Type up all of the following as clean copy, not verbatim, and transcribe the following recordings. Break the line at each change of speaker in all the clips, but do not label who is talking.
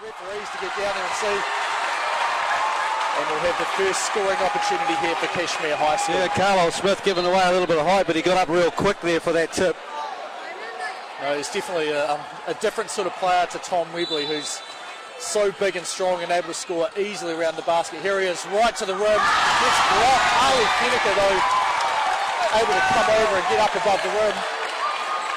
referees to get down there and see. And we'll have the first scoring opportunity here for Cashmere High School.
Yeah, Carlisle Smith giving away a little bit of height, but he got up real quick there for that tip.
No, he's definitely a different sort of player to Tom Webley, who's so big and strong and able to score easily around the basket. Here he is, right to the rim. Gets blocked. Ali Fenneker, though, able to come over and get up above the rim.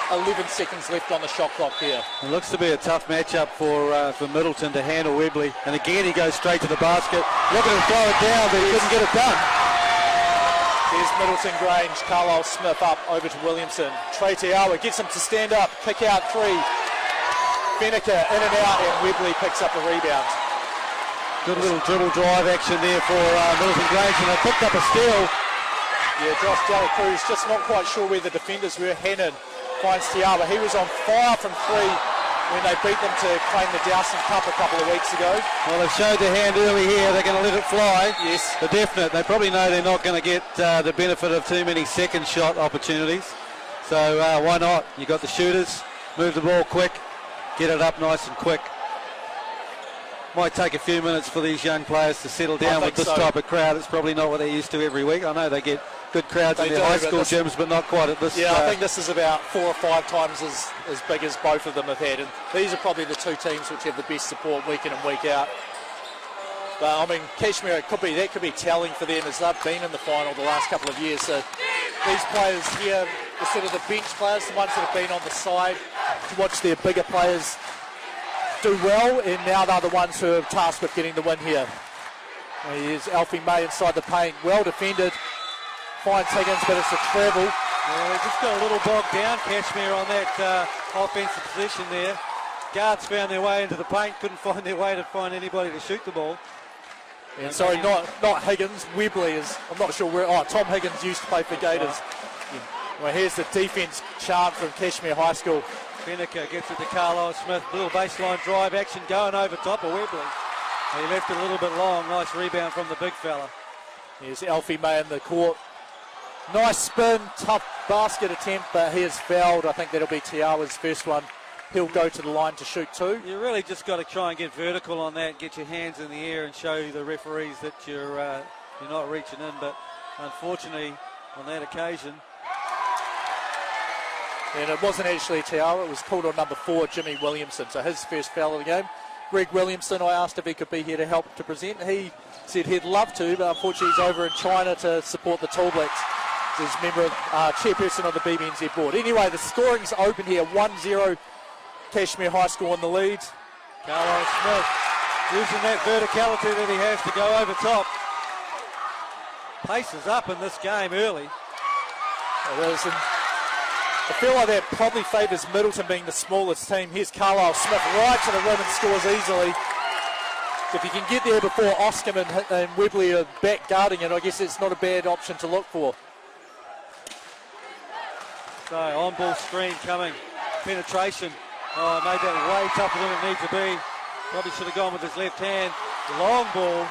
11 seconds left on the shot clock here.
It looks to be a tough matchup for Middleton to handle Webley. And again, he goes straight to the basket. Look at him throw it down, but he couldn't get it done.
Here's Middleton Grange. Carlisle Smith up over to Williamson. Trey Teawa gets him to stand up. Kick out three. Fenneker in and out, and Webley picks up the rebound.
Good little dribble drive action there for Middleton Grange, and they picked up a steal.
Yeah, Josh Dela Cruz just not quite sure where the defenders were. Hannon finds Teawa. He was on fire from three when they beat them to claim the Dowson Cup a couple of weeks ago.
Well, they've showed their hand early here. They're going to let it fly.
Yes.
The definite. They probably know they're not going to get the benefit of too many second shot opportunities. So why not? You got the shooters. Move the ball quick. Get it up nice and quick. Might take a few minutes for these young players to settle down with this type of crowd. It's probably not what they're used to every week. I know they get good crowds in their high school gyms, but not quite at this.
Yeah, I think this is about 4 or 5 times as big as both of them have had. And these are probably the two teams which have the best support week in and week out. But I mean, Cashmere, that could be telling for them as they've been in the final the last couple of years. So these players here, the sort of the bench players, the ones that have been on the side to watch their bigger players do well, and now they're the ones who are tasked with getting the win here. Here's Alfie May inside the paint, well defended. Finds Higgins, but it's a travel.
Yeah, they just got a little bogged down, Cashmere, on that offensive position there. Guards found their way into the paint, couldn't find their way to find anybody to shoot the ball.
And sorry, not Higgins. Webley is, I'm not sure where. Oh, Tom Higgins used to play for Gators. Yeah. Well, here's the defense chart from Cashmere High School.
Fenneker gets it to Carlisle Smith. Little baseline drive action going over top of Webley. He left it a little bit long. Nice rebound from the big fella.
Here's Alfie May in the court. Nice spin, tough basket attempt, but he has fouled. I think that'll be Teawa's first one. He'll go to the line to shoot two.
You really just got to try and get vertical on that, get your hands in the air and show the referees that you're not reaching in. But unfortunately, on that occasion.
And it wasn't actually Teawa, it was called on number 4, Jimmy Williamson. So his first foul of the game. Greg Williamson, I asked if he could be here to help to present. He said he'd love to, but unfortunately he's over in China to support the Tall Blacks. He's a member of chairperson of the BBNZ board. Anyway, the scoring's open here, 1-0 Cashmere High School in the lead.
Carlisle Smith using that verticality that he has to go over top. Pace is up in this game early.
I feel like that probably favours Middleton being the smallest team. Here's Carlisle Smith right to the rim and scores easily. If you can get there before Oscom and Webley are back guarding it, I guess it's not a bad option to look for.
So on-ball screen coming. Penetration. Oh, made that way tougher than it needs to be. Probably should have gone with his left hand. Long ball.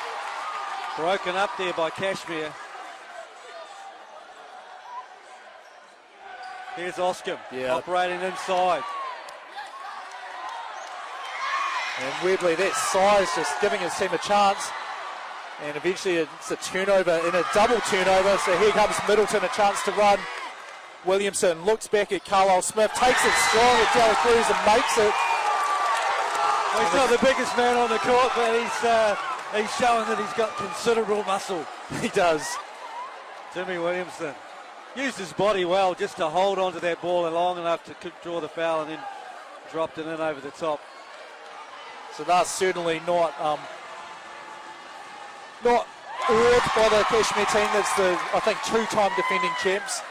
Broken up there by Cashmere. Here's Oscom operating inside.
And Webley, that size just giving his team a chance. And eventually it's a turnover in a double turnover. So here comes Middleton, a chance to run. Williamson looks back at Carlisle Smith, takes it strong at Dela Cruz and makes it.
Well, he's not the biggest man on the court, but he's showing that he's got considerable muscle.
He does.
Jimmy Williamson used his body well just to hold onto that ball long enough to draw the foul and then dropped it in over the top.
So that's certainly not awed by the Cashmere team. That's the, I think, 2-time defending champs.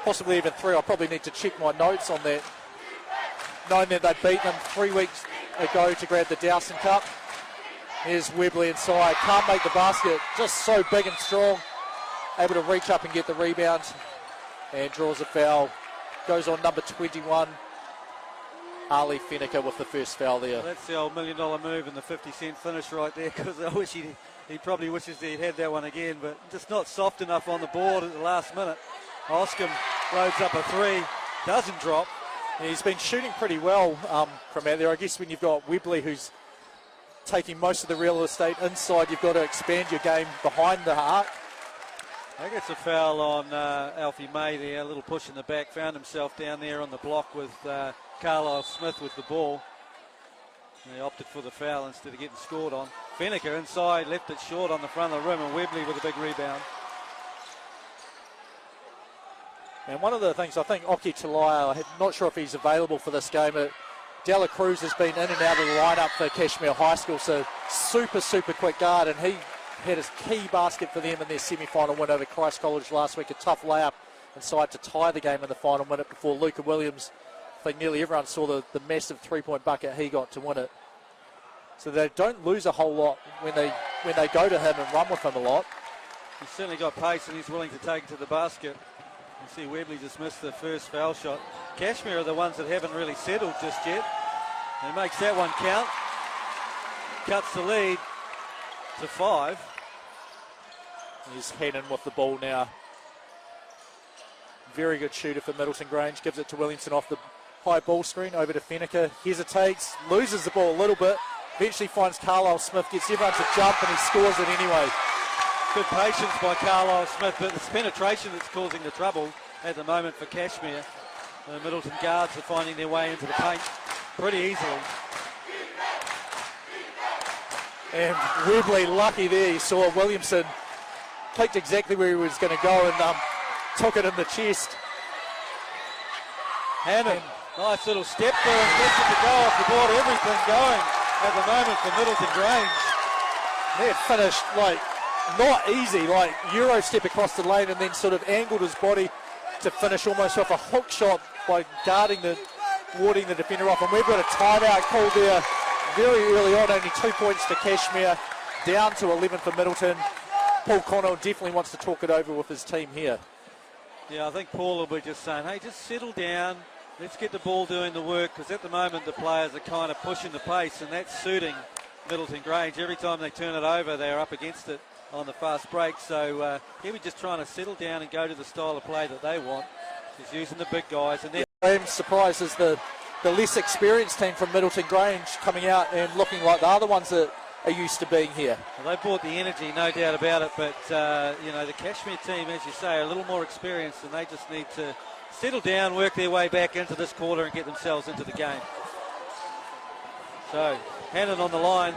Possibly even 3. I'll probably need to check my notes on that. Knowing that they beat them 3 weeks ago to grab the Dowson Cup. Here's Webley inside. Can't make the basket. Just so big and strong. Able to reach up and get the rebound. And draws a foul. Goes on number 21. Ali Fenneker with the first foul there.
Well, that's the old $1 million move and the 50-cent finish right there, because I wish he probably wishes he'd had that one again, but just not soft enough on the board at the last minute. Oscom loads up a 3, doesn't drop.
Yeah, he's been shooting pretty well from out there. I guess when you've got Webley, who's taking most of the real estate inside. You've got to expand your game behind the arc.
I think it's a foul on Alfie May there, a little push in the back, found himself down there on the block with Carlisle Smith with the ball. And he opted for the foul instead of getting scored on. Fennicker inside, left it short on the front of the rim, and Webley with a big rebound.
And one of the things, I think Oki Talaya, I'm not sure if he's available for this game, but Dela Cruz has been in and out of the lineup for Cashmere High School, so super quick guard, and he had his key basket for them in their semi-final win over Christ College last week, a tough layup inside to tie the game in the final minute before Luca Williams. I think nearly everyone saw the massive three-point bucket he got to win it. So they don't lose a whole lot when they go to him and run with him a lot.
He's certainly got pace and he's willing to take it to the basket. You see Webley just missed the first foul shot. Cashmere are the ones that haven't really settled just yet. He makes that one count. Cuts the lead to 5.
He's Hannon with the ball now. Very good shooter for Middleton Grange. Gives it to Williamson off the high ball screen. Over to Fennicker. Hesitates. Loses the ball a little bit. Eventually finds Carlisle Smith. Gets everyone to jump and he scores it anyway.
Good patience by Carlisle Smith, but it's penetration that's causing the trouble at the moment for Cashmere. The Middleton guards are finding their way into the paint pretty easily.
And Webley lucky there. He saw Williamson picked exactly where he was going to go and took it in the chest.
Hannon, nice little step there and gets it to go off the board. Everything going at the moment for Middleton Grange.
They had finished not easy, Euro step across the lane and then sort of angled his body to finish almost off a hook shot by warding the defender off. And we've got a timeout called there very early on, only 2 points to Cashmere, down to 11 for Middleton. Paul Connell definitely wants to talk it over with his team here.
Yeah, I think Paul will be just saying, hey, just settle down. Let's get the ball doing the work, because at the moment the players are kind of pushing the pace, and that's suiting Middleton Grange. Every time they turn it over, they're up against it on the fast break. So here we're just trying to settle down and go to the style of play that they want. He's using the big guys. And
I'm surprised as the less experienced team from Middleton Grange coming out and looking like the other ones that are used to being here.
Well, they brought the energy, no doubt about it, but the Cashmere team, as you say, are a little more experienced, and they just need to settle down, work their way back into this quarter and get themselves into the game. So Hannon on the line.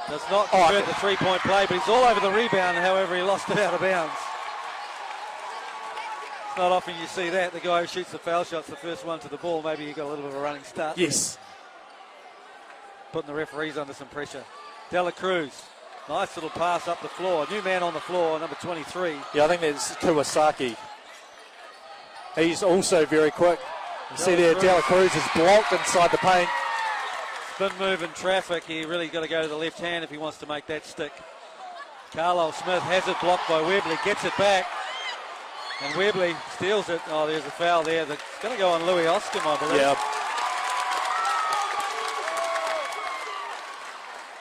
Does not convert the three-point play, but he's all over the rebound. However, he lost it out of bounds. It's not often you see that. The guy who shoots the foul shot's the first one to the ball. Maybe he got a little bit of a running start.
Yes.
Putting the referees under some pressure. Dela Cruz, nice little pass up the floor. New man on the floor, number 23.
Yeah, I think that's Kawasaki. He's also very quick. You see there, Dela Cruz is blocked inside the paint.
Spin move in traffic. He really got to go to the left hand if he wants to make that stick. Carlisle Smith has it blocked by Webley, gets it back, and Webley steals it. Oh, there's a foul there. That's going to go on Louis Oscom, I believe.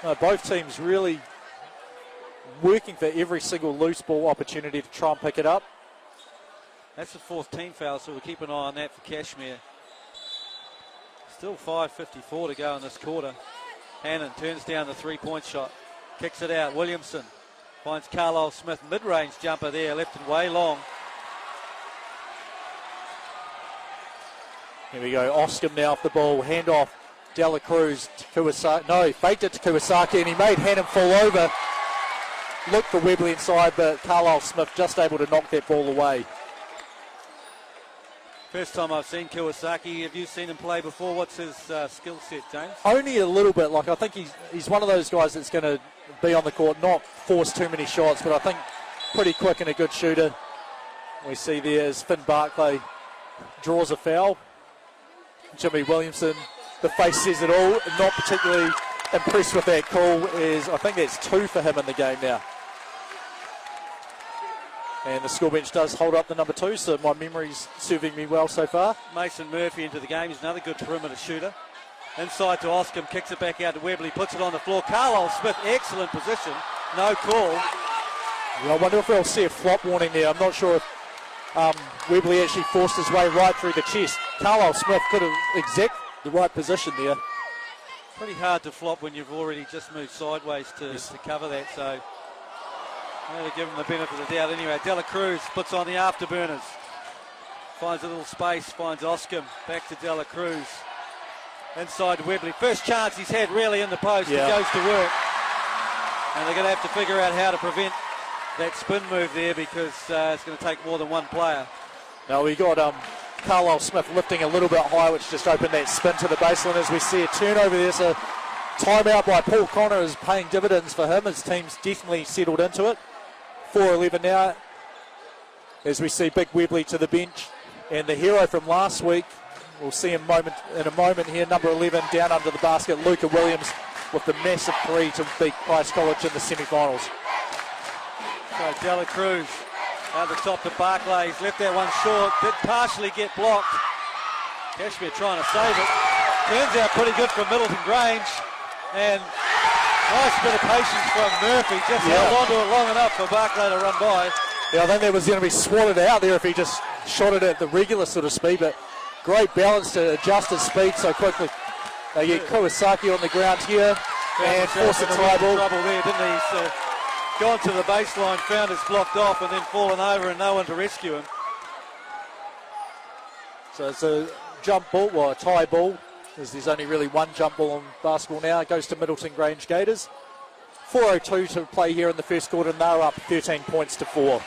Yeah. Both teams really working for every single loose ball opportunity to try and pick it up.
That's the 4th team foul, so we'll keep an eye on that for Cashmere. Still 5:54 to go in this quarter. Hannon turns down the three-point shot. Kicks it out. Williamson finds Carlisle Smith. Mid-range jumper there. Left and way long.
Here we go. Oscom now off the ball. Hand off. Dela Cruz to Kawasaki. No, faked it to Kawasaki and he made Hannon fall over. Looked for Webley inside, but Carlisle Smith just able to knock that ball away.
First time I've seen Kawasaki. Have you seen him play before? What's his skill set, James?
Only a little bit. I think he's one of those guys that's going to be on the court, not force too many shots, but I think pretty quick and a good shooter. We see there as Finn Barclay draws a foul. Jimmy Williamson, the face says it all. Not particularly impressed with that call. I think that's 2 for him in the game now. And the school bench does hold up the number 2, so my memory's serving me well so far.
Mason Murphy into the game. He's another good perimeter shooter. Inside to Oscom, kicks it back out to Webley, puts it on the floor. Carlisle Smith, excellent position. No call.
Well, I wonder if we'll see a flop warning there. I'm not sure if Webley actually forced his way right through the chest. Carlisle Smith could have exact the right position there.
Pretty hard to flop when you've already just moved sideways to cover that, so they'll give him the benefit of the doubt anyway. De La Cruz puts on the afterburners. Finds a little space, finds Oscom. Back to De La Cruz. Inside to Webley. First chance he's had really in the post. He goes to work. And they're going to have to figure out how to prevent that spin move there because it's going to take more than one player.
Now we got Carlisle Smith lifting a little bit high, which just opened that spin to the baseline as we see a turnover there. So timeout by Paul Connor is paying dividends for him. His team's definitely settled into it. 4:11 now as we see Big Webley to the bench. And the hero from last week, we'll see him in a moment here, number 11 down under the basket, Luca Williams with the massive three to beat Christ College in the semi-finals.
So De La Cruz out the top to Barclay. He's left that one short, did partially get blocked. Cashmere trying to save it. Turns out pretty good from Middleton Grange. And nice bit of patience from Murphy. Just held on to it long enough for Barclay to run by.
Yeah, I think that was going to be swatted out there if he just shot it at the regular sort of speed, but great balance to adjust his speed so quickly. They get Kawasaki on the ground here and force a try ball.
Trouble there, didn't he? He's gone to the baseline, found it's blocked off, and then fallen over and no one to rescue him.
So it's a jump ball, well, a tie ball, as there's only really one jump ball in basketball now. It goes to Middleton Grange Gators. 4:02 to play here in the first quarter, and they're up 13 points to 4.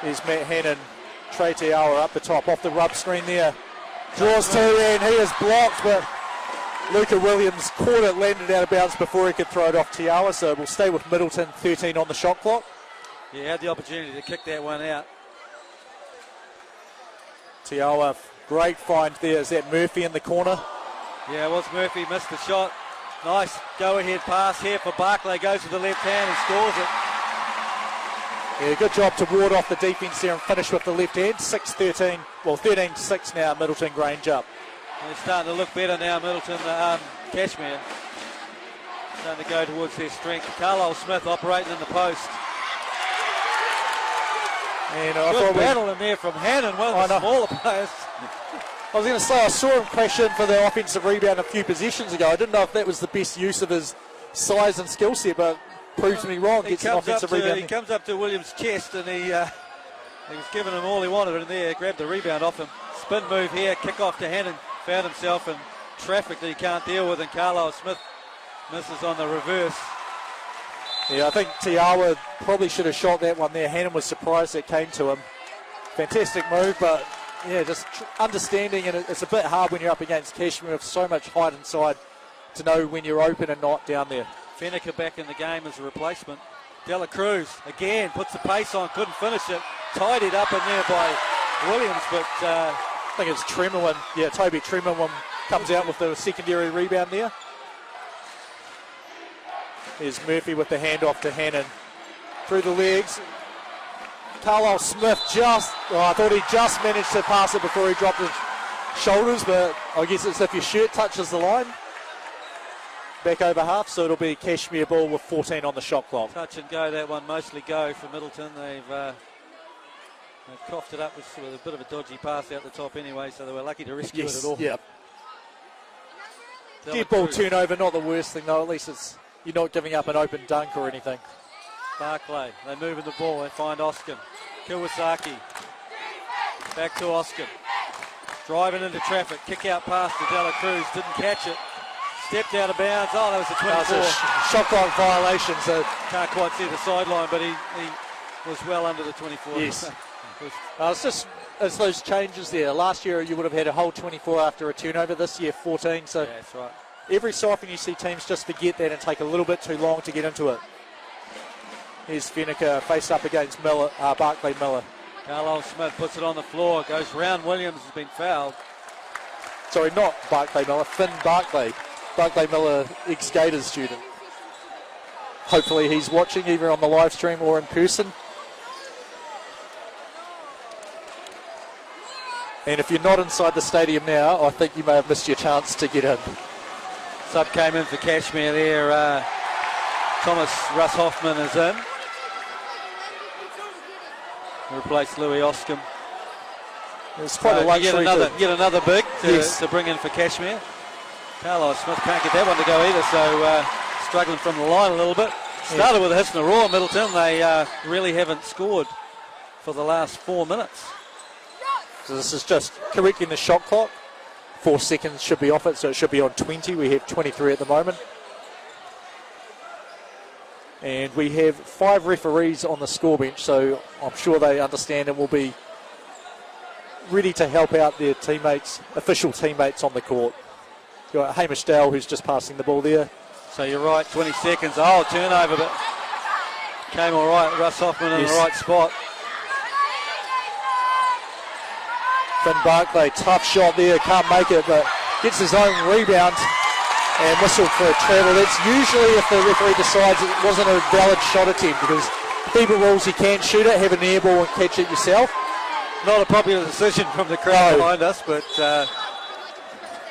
There's Matt Hannon, Trey Tiawa up the top, off the rub screen there. Draws two, and he is blocked, but Luca Williams caught it, landed out of bounds before he could throw it off Tiawa, so we'll stay with Middleton, 13 on the shot clock.
Yeah, had the opportunity to kick that one out.
Tiawa, great find there. Is that Murphy in the corner?
Yeah, it was Murphy, missed the shot. Nice go-ahead pass here for Barclay, goes to the left hand and scores it.
Yeah, good job to ward off the defence there and finish with the left hand. 6-13, well 13-6 now, Middleton Grange up.
And they're starting to look better now, Middleton, Cashmere. Starting to go towards their strength. Carlisle Smith operating in the post.
And
good battle in there from Hannon, one of the smaller players.
I was going to say, I saw him crash in for the offensive rebound a few possessions ago. I didn't know if that was the best use of his size and skill set, but proves me wrong. Gets an offensive rebound.
He comes up to Williams' chest and he was giving him all he wanted in there. Grabbed the rebound off him. Spin move here, kick off to Hannon. Found himself in traffic that he can't deal with, and Carlisle Smith misses on the reverse.
Yeah, I think Tiawa probably should have shot that one there. Hannon was surprised it came to him. Fantastic move, but yeah, just understanding, and it's a bit hard when you're up against Cashmere with so much height inside to know when you're open and not down there.
Fenneker back in the game as a replacement. De La Cruz again puts the pace on, couldn't finish it. Tidied up in there by Williams, but
I think it's Tremorwin. Yeah, Toby Tremorwin comes out with the secondary rebound there. There's Murphy with the handoff to Hannon. Through the legs. Carlisle Smith I thought he just managed to pass it before he dropped his shoulders, but I guess it's if your shirt touches the line. Back over half, so it'll be Cashmere ball with 14 on the shot clock.
Touch and go, that one, mostly go for Middleton. They've coughed it up with a bit of a dodgy pass out the top anyway, so they were lucky to rescue it at all.
Yep. Dead ball turnover, not the worst thing though, at least you're not giving up an open dunk or anything.
Barclay, they move in the ball, they find Oscom. Kawasaki, back to Oscom. Driving into traffic, kick out pass to De La Cruz, didn't catch it. Stepped out of bounds, that was a 24.
That was a shot clock violation, so
can't quite see the sideline, but he was well under the 24.
Yes. It's those changes there. Last year you would have had a whole 24 after a turnover, this year 14, so
yeah, that's right.
Every so often you see teams just forget that and take a little bit too long to get into it. Here's Fenneker faced up against Barclay Miller.
Carlisle Smith puts it on the floor, goes round Williams, has been fouled.
Sorry, not Barclay Miller, Finn Barclay. Barclay Miller, ex-Gators student. Hopefully he's watching either on the live stream or in person. And if you're not inside the stadium now, I think you may have missed your chance to get in.
Sub came in for Cashmere there. Thomas Russ Hoffman is in. Replaced Louis Oscom.
It's quite a luxury.
Yet another big to bring in for Cashmere. Carlisle Smith can't get that one to go either, so struggling from the line a little bit. Started with a hit and a roar, Middleton. They really haven't scored for the last 4 minutes.
So this is just correcting the shot clock. 4 seconds should be off it, so it should be on 20. We have 23 at the moment. And we have 5 referees on the score bench, so I'm sure they understand and will be ready to help out their teammates, official teammates on the court. You've got Hamish Dale, who's just passing the ball there.
So you're right, 20 seconds. Oh, turnover, but came all right. Russ Hoffman in the right spot.
Finn Barclay, tough shot there, can't make it, but gets his own rebound and whistled for a travel. That's usually if the referee decides it wasn't a valid shot attempt, because FIBA rules you can't shoot it, have an air ball and catch it yourself.
Not a popular decision from the crowd behind us, but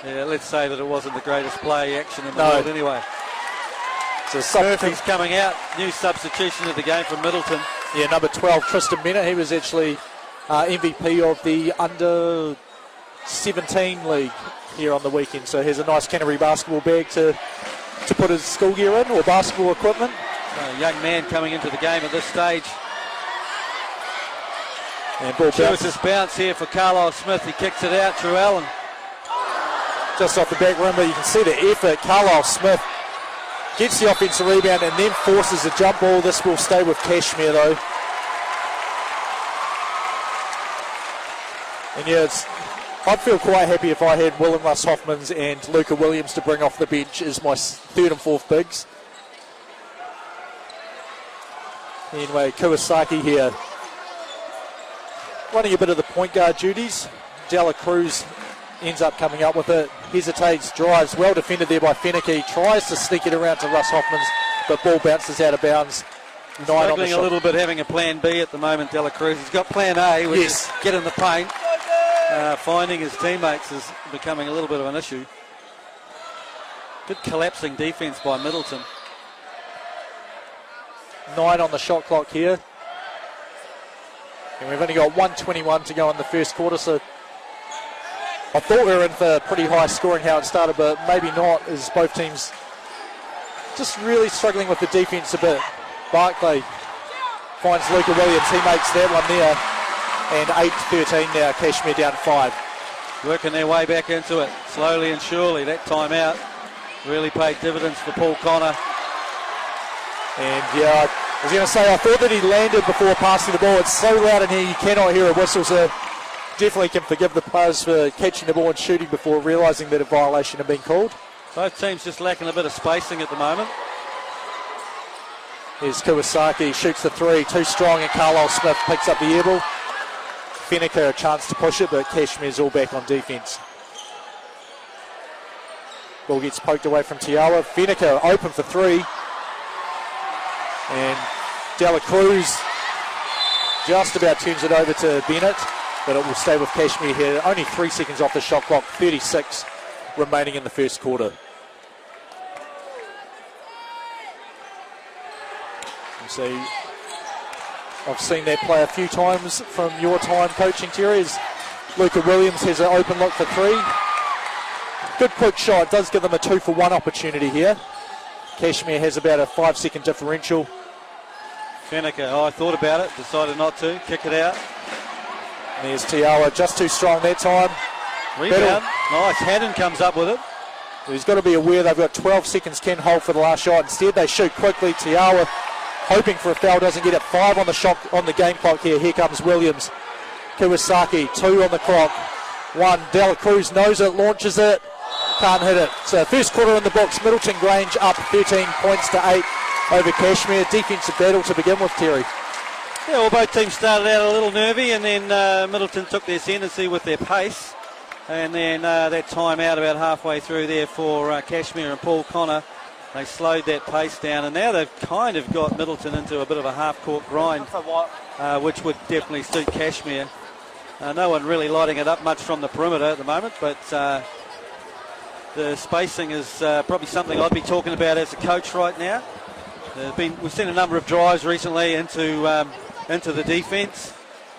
yeah, let's say that it wasn't the greatest play action in the world anyway. So Murphy's coming out, new substitution of the game from Middleton.
Yeah, number 12, Tristan Bennett. He was actually MVP of the under 17 league here on the weekend, so here's a nice Canterbury basketball bag to put his school gear in, or basketball equipment.
A young man coming into the game at this stage.
And ball
bounces. Bounce here for Carlisle Smith. He kicks it out, True Allen.
Just off the back rim, but you can see the effort. Carlisle Smith gets the offensive rebound and then forces a jump ball. This will stay with Cashmere though. And yeah, I'd feel quite happy if I had Willem Russ Hoffmans and Luca Williams to bring off the bench as my 3rd and 4th bigs. Anyway, Kawasaki here, running a bit of the point guard duties. Dela Cruz ends up coming up with it, hesitates, drives, well defended there by Feneke, tries to sneak it around to Russ Hoffmans, but ball bounces out of bounds.
Struggling a little bit, having a plan B at the moment, Dela Cruz. He's got plan A, which is get in the paint. Finding his teammates is becoming a little bit of an issue. Good collapsing defense by Middleton.
9 on the shot clock here. And we've only got 1:21 to go in the first quarter, so I thought we were in for pretty high scoring how it started, but maybe not, as both teams just really struggling with the defense a bit. Barclay finds Luca Williams, he makes that one there. And 8-13 now, Cashmere down 5.
Working their way back into it, slowly and surely. That timeout really paid dividends for Paul Connor.
And yeah, I was going to say, I thought that he landed before passing the ball. It's so loud in here, you cannot hear a whistle, so definitely can forgive the players for catching the ball and shooting before realising that a violation had been called.
Both teams just lacking a bit of spacing at the moment.
Here's Kawasaki, shoots the 3, too strong, and Carlisle Smith picks up the air ball. Feneke a chance to push it, but Cashmere's all back on defence. Ball gets poked away from Tiawa. Feneke open for 3. And Dela Cruz just about turns it over to Bennett, but it will stay with Cashmere here. Only 3 seconds off the shot clock, 36 remaining in the first quarter. You see, I've seen that play a few times from your time coaching, Terry, as Luca Williams has an open look for 3. Good quick shot, does give them a 2-for-1 opportunity here. Cashmere has about a 5-second differential.
Feneke, I thought about it, decided not to, kick it out.
And there's Tiawa, just too strong that time.
Rebound, nice, Haddon comes up with it.
He's got to be aware they've got 12 seconds, can hold for the last shot. Instead they shoot quickly. Tiawa hoping for a foul, doesn't get it. 5 on the shot on the game clock here. Here comes Williams. Kawasaki, 2 on the clock. 1, Dela Cruz knows it, launches it, can't hit it. So first quarter in the books, Middleton Grange up 13 points to 8 over Cashmere. Defensive battle to begin with, Terry.
Yeah, well, both teams started out a little nervy, and then Middleton took their ascendancy with their pace. And then that time out about halfway through there for Cashmere and Paul Connor. They slowed that pace down, and now they've kind of got Middleton into a bit of a half-court grind, which would definitely suit Cashmere. No one really lighting it up much from the perimeter at the moment, but the spacing is probably something I'd be talking about as a coach right now. We've seen a number of drives recently into the defence,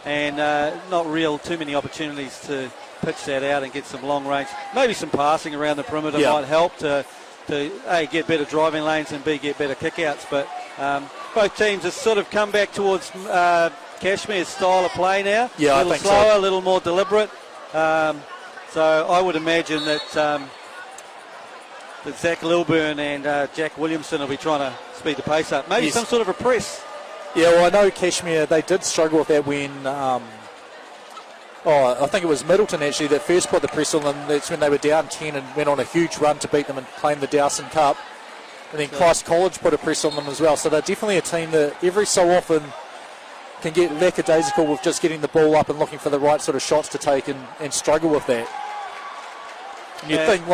and not too many opportunities to pitch that out and get some long range. Maybe some passing around the perimeter might help to A, get better driving lanes, and B, get better kickouts. But both teams have sort of come back towards Cashmere's style of play now.
Yeah,
a little
I think
slower,
so.
a little more deliberate. So I would imagine that Zach Lilburn and Jack Williamson will be trying to speed the pace up. Maybe some sort of a press.
Yeah, well, I know Cashmere, they did struggle with that when, I think it was Middleton actually that first put the press on them. That's when they were down 10 and went on a huge run to beat them and claim the Dowson Cup. And then Christ College put a press on them as well. So they're definitely a team that every so often can get lackadaisical with just getting the ball up and looking for the right sort of shots to take and struggle with that. And you think,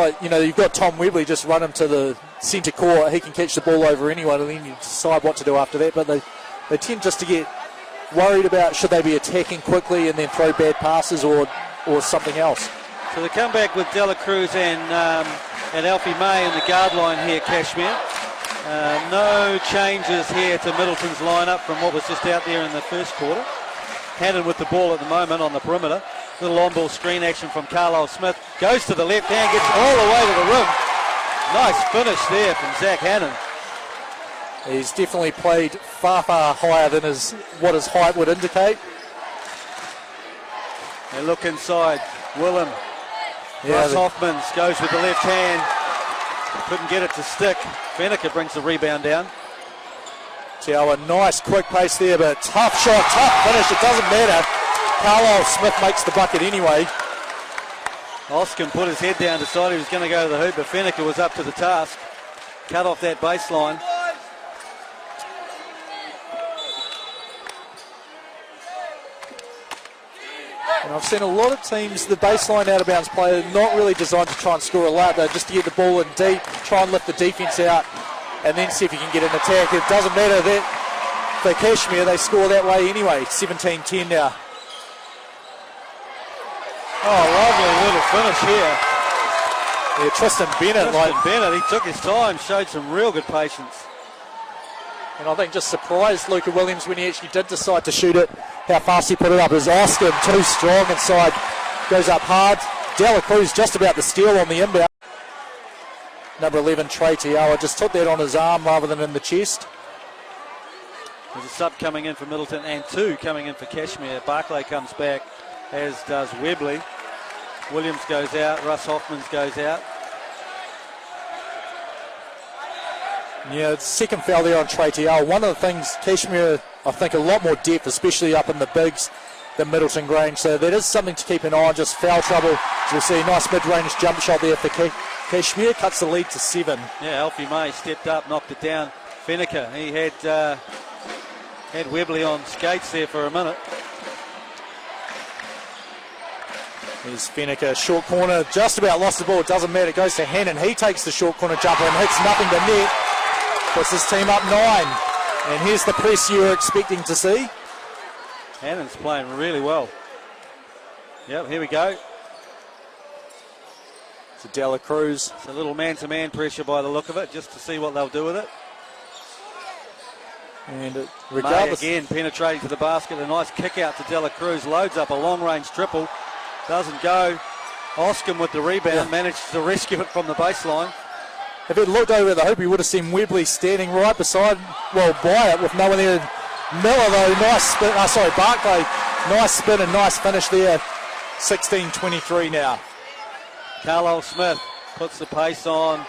you've got Tom Webley, just run him to the centre court. He can catch the ball over anyone, and then you decide what to do after that. But they tend just to get worried about should they be attacking quickly and then throw bad passes or something else.
So they come back with Dela Cruz and Alfie May in the guard line here, Cashmere. No changes here to Middleton's lineup from what was just out there in the first quarter. Hannon with the ball at the moment on the perimeter. Little on-ball screen action from Carlisle Smith. Goes to the left hand, gets all the way to the rim. Nice finish there from Zach Hannon.
He's definitely played far, far higher than what his height would indicate.
They look inside. Willem. Russ Hoffmans goes with the left hand. Couldn't get it to stick. Fenneker brings the rebound down.
A nice quick pace there, but tough shot, tough finish. It doesn't matter. Carlisle Smith makes the bucket anyway.
Oskin put his head down, decided he was going to go to the hoop, but Fenneker was up to the task. Cut off that baseline.
And I've seen a lot of teams, the baseline out of bounds play, not really designed to try and score a lap. They're just to get the ball in deep, try and lift the defence out, and then see if you can get an attack. It doesn't matter that for Cashmere, they score that way anyway. 17-10 now.
Oh, lovely little finish here.
Yeah, Tristan Bennett.
He took his time, showed some real good patience.
And I think just surprised Luca Williams when he actually did decide to shoot it, how fast he put it up. As Oscar, too strong inside, goes up hard. Dela Cruz just about the steal on the inbound. Number 11, Trey Tiawa, just took that on his arm rather than in the chest.
There's a sub coming in for Middleton and two coming in for Cashmere. Barclay comes back, as does Webley. Williams goes out, Russ Hoffmans goes out.
Yeah, second foul there on Trey Tiawa. One of the things, Cashmere, I think a lot more depth, especially up in the bigs than Middleton Grange. So that is something to keep an eye on, just foul trouble. As we'll see, a nice mid-range jump shot there for Cashmere, cuts the lead to 7.
Yeah, Alfie May stepped up, knocked it down. Fenneker, he had Webley on skates there for a minute.
Here's Fenneker, short corner, just about lost the ball. It doesn't matter, it goes to Hannon. He takes the short corner jumper and hits nothing but net. Puts his team up 9. And here's the press you were expecting to see.
Hannon's playing really well. Yep, here we go.
It's a Dela Cruz.
It's a little man-to-man pressure by the look of it, just to see what they'll do with it.
And regardless...
May again penetrating to the basket. A nice kick out to Dela Cruz. Loads up a long-range triple. Doesn't go. Oskin with the rebound, manages to rescue it from the baseline.
If he'd looked over at the hoop, he would have seen Webley standing right beside, by it with no one there. Miller, though, nice spin. Barclay, nice spin and nice finish there. 16-23 now.
Carlisle Smith puts the pace on.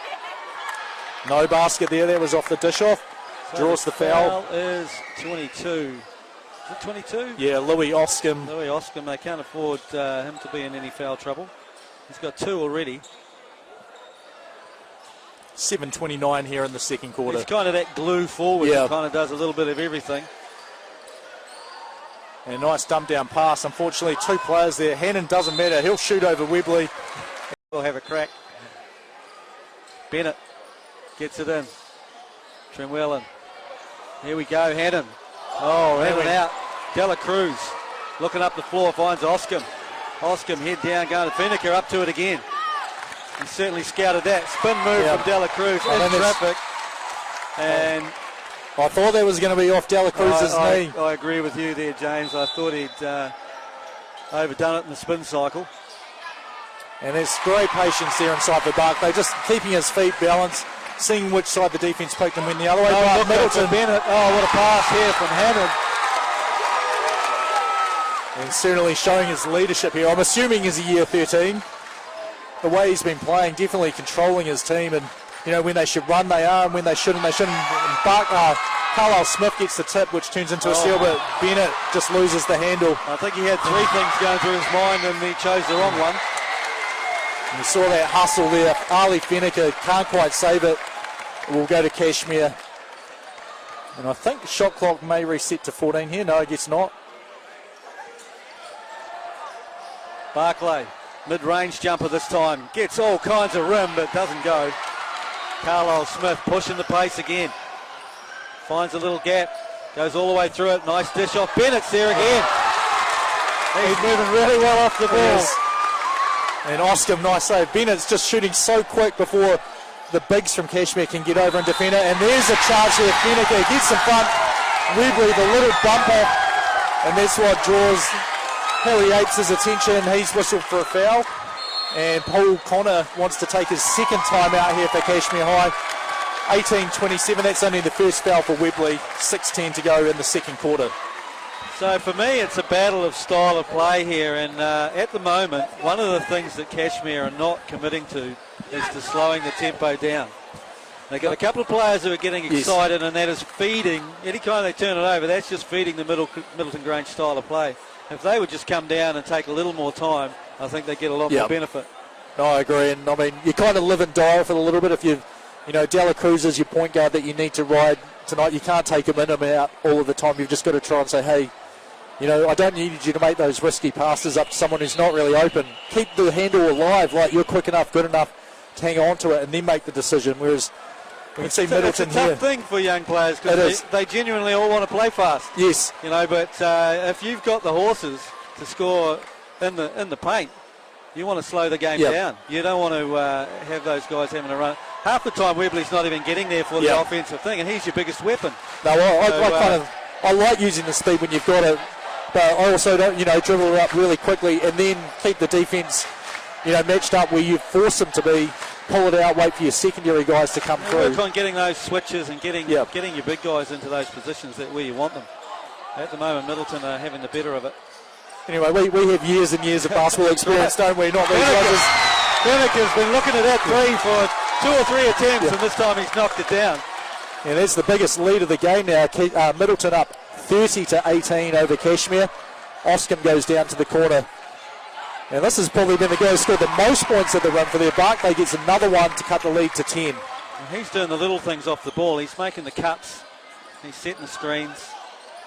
No basket there. That was off the dish off.
So
draws the foul.
Foul is 22. Is it 22?
Yeah, Louis Oskin.
They can't afford him to be in any foul trouble. He's got 2 already.
7:29 here in the second quarter.
He's kind of that glue forward that kind of does a little bit of everything.
And a nice dump down pass. Unfortunately, 2 players there. Hannon doesn't matter. He'll shoot over Webley.
We'll have a crack. Bennett gets it in. Tremwellen. Here we go, Hannon. Oh, Hannon out. Dela Cruz looking up the floor, finds Oskim. Oskim head down, going to Fenneker, up to it again. He certainly scouted that. Spin move from Dela Cruz in traffic. And
I thought that was going to be off Dela Cruz's knee.
I agree with you there, James. I thought he'd overdone it in the spin cycle.
And there's great patience there inside for Barclay, just keeping his feet balanced, seeing which side the defence picked and went the other way.
Oh, Middleton. Bennett. Oh, what a pass here from Hammond.
And certainly showing his leadership here. I'm assuming he's a year 13. The way he's been playing, definitely controlling his team. And, you know, when they should run, they are, and when they shouldn't, they shouldn't. And Carlisle Smith gets the tip, which turns into a steal, but Bennett just loses the handle.
I think he had three things going through his mind, and he chose the wrong one.
And you saw that hustle there. Ali Fenneker can't quite save it. It will go to Cashmere. And I think the shot clock may reset to 14 here. No, I guess not.
Barclay, mid-range jumper this time. Gets all kinds of rim, but doesn't go. Carlisle Smith pushing the pace again. Finds a little gap. Goes all the way through it. Nice dish off. Bennett's there again. He's moving really well off the ball.
Yes. And Oscar, nice save. Bennett's just shooting so quick before the bigs from Cashmere can get over and defend it. And there's a charge there. Fenneker gets in front. Webley, the little bumper. And that's what draws Harry Yates' attention. He's whistled for a foul. And Paul Connor wants to take his second time out here for Cashmere High. 18-27. That's only the first foul for Webley. 6:10 to go in the second quarter.
So for me, it's a battle of style of play here, and at the moment, one of the things that Cashmere are not committing to is to slowing the tempo down. They've got a couple of players who are getting excited, and that is feeding. Any time they turn it over, that's just feeding the Middleton Grange style of play. If they would just come down and take a little more time, I think they get a lot more benefit.
No, I agree, and I mean, you kind of live and die with it a little bit. If you know, Dela Cruz is your point guard that you need to ride tonight. You can't take him in and out all of the time. You've just got to try and say, hey, you know, I don't need you to make those risky passes up to someone who's not really open. Keep the handle alive, like you're quick enough, good enough to hang on to it and then make the decision. Whereas we can see Middleton
it's a tough thing for young players because they genuinely all want to play fast.
Yes.
You know, but if you've got the horses to score in the paint, you want to slow the game down. You don't want to have those guys having a run. Half the time Webley's not even getting there for the offensive thing, and he's your biggest weapon.
No, well, I like using the speed when you've got it. But I also don't, dribble it up really quickly and then keep the defence, matched up where you force them to be, pull it out, wait for your secondary guys to come through.
Work on getting those switches and getting your big guys into those positions where you want them. At the moment, Middleton are having the better of it.
Anyway, we have years and years of basketball experience, don't we? Not these guys.
Fenneker's been looking at that three for 2 or 3 attempts, and this time he's knocked it down.
And that's the biggest lead of the game now. Middleton up 30-18 over Cashmere. Oskin goes down to the corner. And this has probably been the guy who scored the most points at the run for their Barclay gets another one to cut the lead to 10.
And he's doing the little things off the ball. He's making the cuts. He's setting the screens.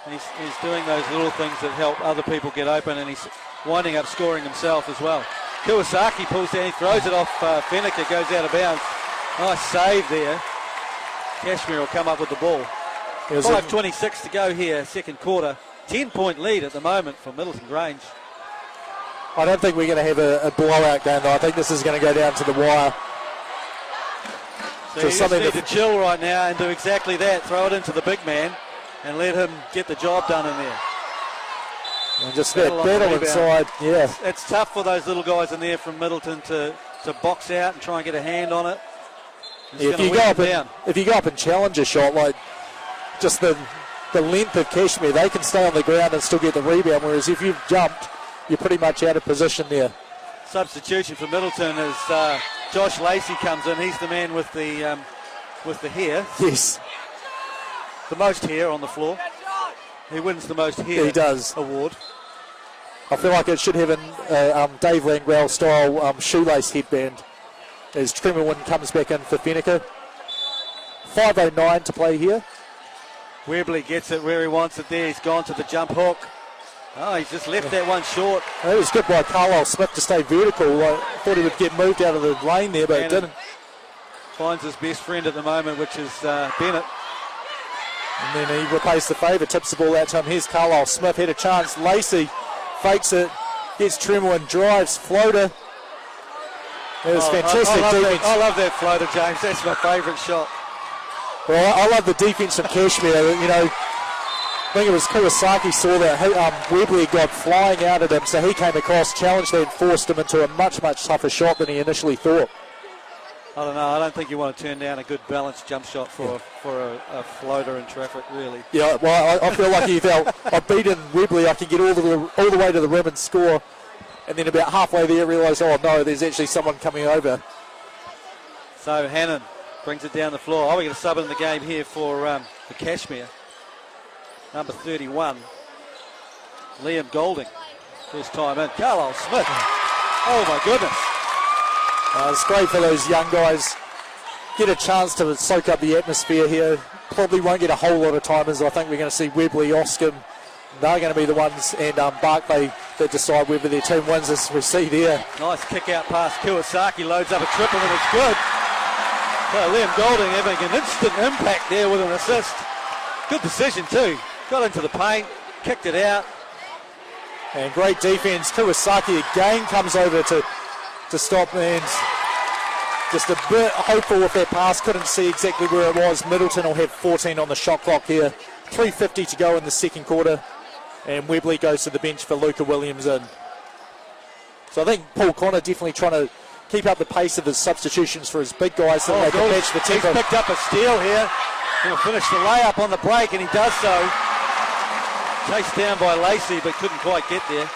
He's doing those little things that help other people get open, and he's winding up scoring himself as well. Kawasaki pulls down, he throws it off Fenneker, goes out of bounds. Nice save there. Cashmere will come up with the ball. 5:26 to go here, second quarter. 10-point lead at the moment for Middleton Grange.
I don't think we're going to have a blowout game, though. I think this is going to go down to the wire.
So you just need to chill right now and do exactly that. Throw it into the big man and let him get the job done in there.
And just that battle inside,
It's tough for those little guys in there from Middleton to box out and try and get a hand on it.
If you go up and challenge a shot, like just the length of Cashmere, they can stay on the ground and still get the rebound, whereas if you've jumped, you're pretty much out of position there.
Substitution for Middleton as Josh Lacey comes in. He's the man with the hair.
Yes.
The most hair on the floor. He wins the most hair award.
I feel like it should have a Dave Langwell style shoelace headband as Tremorwin comes back in for Fenneker. 5:09 to play here.
Webley gets it where he wants it there. He's gone to the jump hook. Oh, he's just left that one short.
It was good by Carlisle Smith to stay vertical. I thought he would get moved out of the lane there, but it didn't.
Finds his best friend at the moment, which is Bennett.
And then he replays the favour, tips the ball out to him. Here's Carlisle Smith, had a chance. Lacey fakes it, gets Tremorwin, drives, floater. It was fantastic defence.
I love that floater, James. That's my favourite shot.
Well, I love the defence from Cashmere. think it was Kawasaki saw that Webley got flying out at him, so he came across, challenged that, and forced him into a much, much tougher shot than he initially thought.
I don't know. I don't think you want to turn down a good balanced jump shot for a floater in traffic, really.
Yeah, well, I feel like he felt, I've beaten Webley, I can get all the way to the rim and score. And then about halfway there, realised, oh no, there's actually someone coming over.
So Hannon brings it down the floor. Oh, we get a sub in the game here for Cashmere. Number 31, Liam Golding. First time in. Carlisle Smith. Oh my goodness.
It's great for those young guys. Get a chance to soak up the atmosphere here. Probably won't get a whole lot of time, as I think we're going to see Webley, Oskin. They're going to be the ones, and Barclay, that decide whether their team wins, as we see there.
Nice kick out pass. Kawasaki loads up a triple and it's good. So Liam Golding having an instant impact there with an assist. Good decision too. Got into the paint, kicked it out.
And great defense. Kawasaki again comes over to stop, and just a bit hopeful with that pass. Couldn't see exactly where it was. Middleton will have 14 on the shot clock here. 3:50 to go in the second quarter. And Webley goes to the bench for Luca Williams in. So I think Paul Connor definitely trying to keep up the pace of his substitutions for his big guys so they can match the tempo.
He's picked up a steal here. He'll finish the layup on the break, and he does so. Chased down by Lacey, but couldn't quite get there.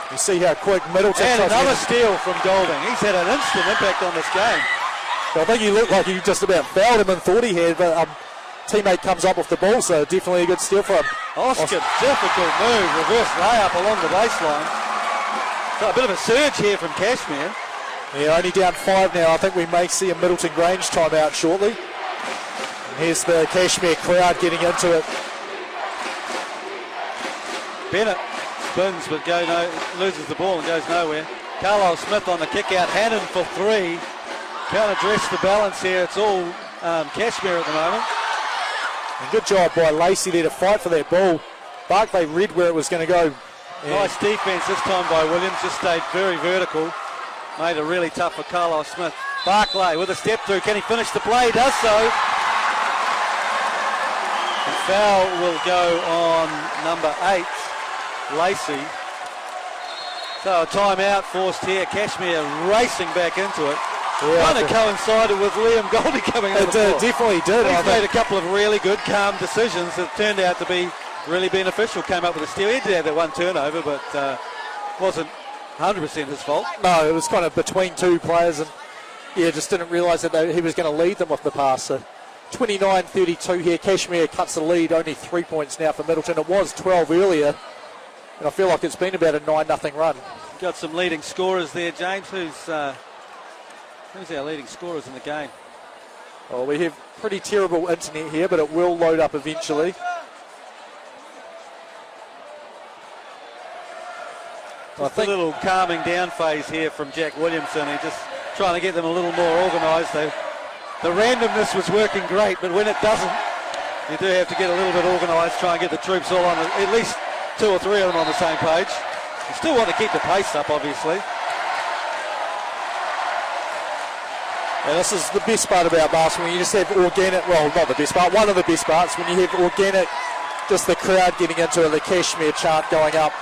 You see how quick Middleton...
And another steal from Golding. He's had an instant impact on this game.
I think he looked like he just about fouled him and thought he had, but teammate comes up with the ball, so definitely a good steal for him.
Oscar, difficult move, reverse layup along the baseline. So a bit of a surge here from Cashmere.
Yeah, only down 5 now. I think we may see a Middleton Grange timeout shortly. And here's the Cashmere crowd getting into it.
Bennett spins but loses the ball and goes nowhere. Carlisle Smith on the kick out. Hannon for 3. Can't address the balance here. It's all Cashmere at the moment.
And good job by Lacey there to fight for that ball. Barclay read where it was going to go.
Nice defense this time by Williams. Just stayed very vertical. Made it really tough for Carlisle Smith. Barclay with a step through. Can he finish the play? He does so. And foul will go on number 8, Lacey. So a timeout forced here. Cashmere racing back into it. Yeah, kind of coincided with Liam Goldie coming out.
It definitely did.
He's made a couple of really good, calm decisions that turned out to be really beneficial. Came up with a steal. He did have that one turnover, but wasn't 100% his fault.
No, it was kind of between two players, and just didn't realise that he was going to lead them with the pass. So 29-32 here. Cashmere cuts the lead. Only 3 points now for Middleton. It was 12 earlier, and I feel like it's been about a 9-0 run.
Got some leading scorers there, James. Who's our leading scorers in the game?
Well, we have pretty terrible internet here, but it will load up eventually.
I think a little calming down phase here from Jack Williamson. He's just trying to get them a little more organised. The randomness was working great, but when it doesn't, you do have to get a little bit organised, try and get the troops all on, at least 2 or 3 of them on the same page. You still want to keep the pace up, obviously.
And this is the best part about basketball, when you just have organic, well, not the best part, one of the best parts, when you have organic, just the crowd getting into it, the Cashmere chant going up.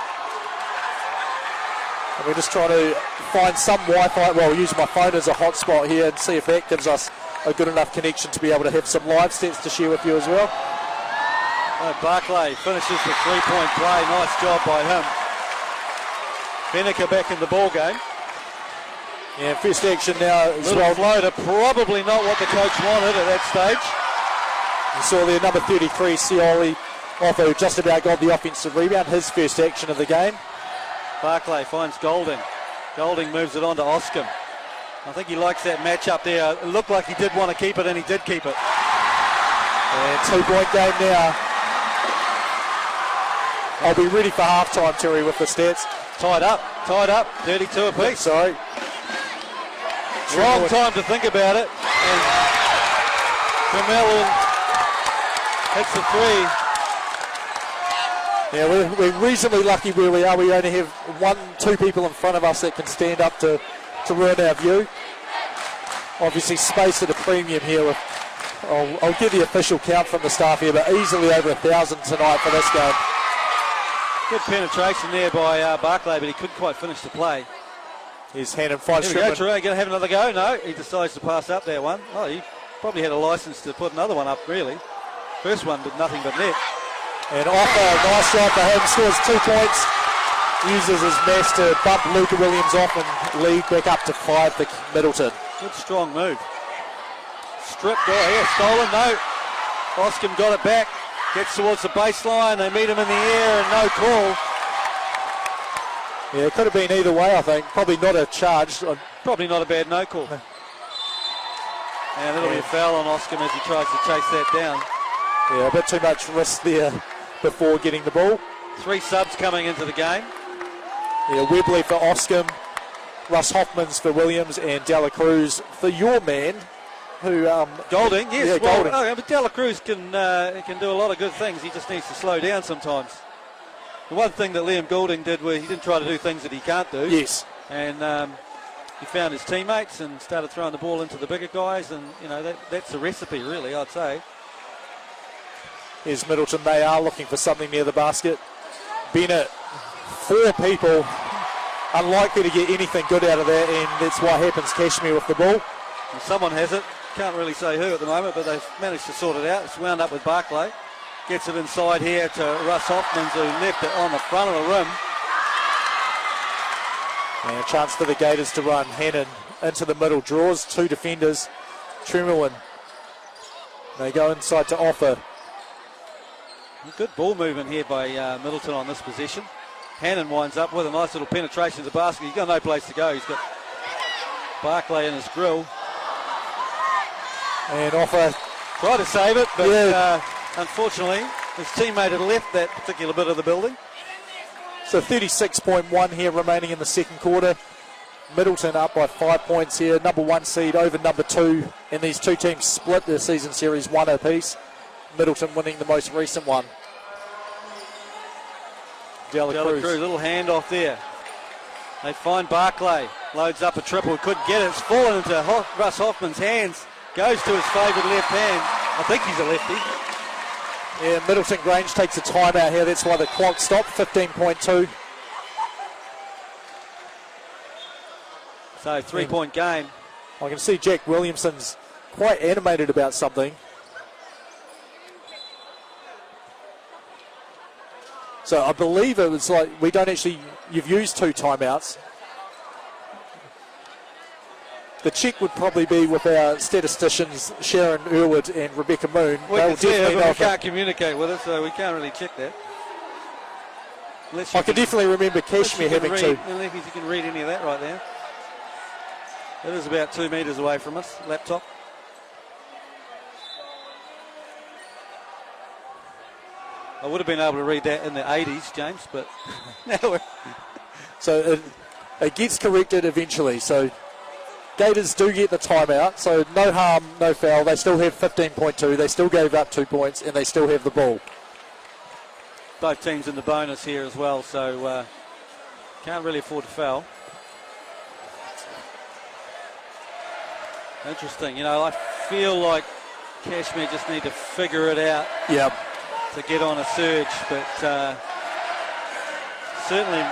And we're just trying to find some Wi-Fi, well, use my phone as a hotspot here and see if that gives us a good enough connection to be able to have some live stats to share with you as well.
Barclay finishes the 3-point play. Nice job by him. Benica back in the ball game.
Yeah, first action now as well.
Floater, probably not what the coach wanted at that stage.
You saw there number 33, Cioli, who just about got the offensive rebound, his first action of the game.
Barclay finds Golding. Golding moves it on to Oscom. I think he likes that matchup there. It looked like he did want to keep it, and he did keep it.
And 2-point game now. I'll be ready for halftime, Terry, with the stats.
Tied up, 32 apiece.
Sorry.
Wrong time to think about it. And Carmelo hits the 3.
Yeah, we're reasonably lucky where we are. We only have 1-2 people in front of us that can stand up to ruin our view. Obviously, space at a premium here. I'll give the official count from the staff here, but easily over 1,000 tonight for this game.
Good penetration there by Barclay, but he couldn't quite finish the play.
Here's Hannon finds
Here we go, Troy, going to have another go. No, he decides to pass up that one. Oh, he probably had a license to put another one up, really. First one did nothing but net.
And Offa, nice shot for him, scores 2 points. Uses his mass to bump Luca Williams off and lead back up to 5 for Middleton.
Good strong move. Stripped, here, stolen, no. Oscom got it back, gets towards the baseline, they meet him in the air and no call.
Yeah, it could have been either way, I think. Probably not a charge.
Probably not a bad no call. And it'll be a foul on Oscom as he tries to chase that down.
Yeah, a bit too much risk there before getting the ball.
3 subs coming into the game.
Yeah, Webley for Oscom, Russ Hoffmans for Williams, and Dela Cruz for your man, who
Golding, yes.
Yeah,
well,
Golding.
Oh, but Dela Cruz can do a lot of good things. He just needs to slow down sometimes. The one thing that Liam Goulding did was he didn't try to do things that he can't do.
Yes.
And he found his teammates and started throwing the ball into the bigger guys, and that's the recipe, really, I'd say.
Here's Middleton. They are looking for something near the basket. Bennett, 4 people, unlikely to get anything good out of that, and that's what happens. Cashmere with the ball.
And someone has it. Can't really say who at the moment, but they've managed to sort it out. It's wound up with Barclay. Gets it inside here to Russ Hoffmans, who left it on the front of the rim.
And a chance for the Gators to run. Hannon into the middle, draws 2 defenders. Tremelin. They go inside to Offa.
Good ball movement here by Middleton on this possession. Hannon winds up with a nice little penetration to the basket. He's got no place to go. He's got Barclay in his grill.
And Offa
tried to save it, but unfortunately his teammate had left that particular bit of the building.
So 36.1 here remaining in the second quarter. Middleton up by 5 points here. Number 1 seed over number 2. And these two teams split their season series 1 apiece. Middleton winning the most recent one. Dela Cruz,
little handoff there. They find Barclay. Loads up a triple. Couldn't get it. It's fallen into Russ Hoffman's hands. Goes to his favourite left hand. I think he's a lefty.
Yeah, Middleton Grange takes a timeout here. That's why the clock stopped. 15.2.
So 3-point game.
I can see Jack Williamson's quite animated about something. So I believe it was like we don't actually, you've used 2 timeouts. The check would probably be with our statisticians Sharon Irwood and Rebecca Moon.
We can't communicate with us, so we can't really check that.
I can definitely remember Cashmere having 2.
Unless you can read any of that right there. It is about 2 metres away from us, laptop. I would have been able to read that in the 80s, James, but now we're...
So it gets corrected eventually. So Gators do get the timeout. So no harm, no foul. They still have 15.2. They still gave up 2 points, and they still have the ball.
Both teams in the bonus here as well, so can't really afford to foul. Interesting. I feel like Cashmere just need to figure it out.
Yep.
To get on a surge, but certainly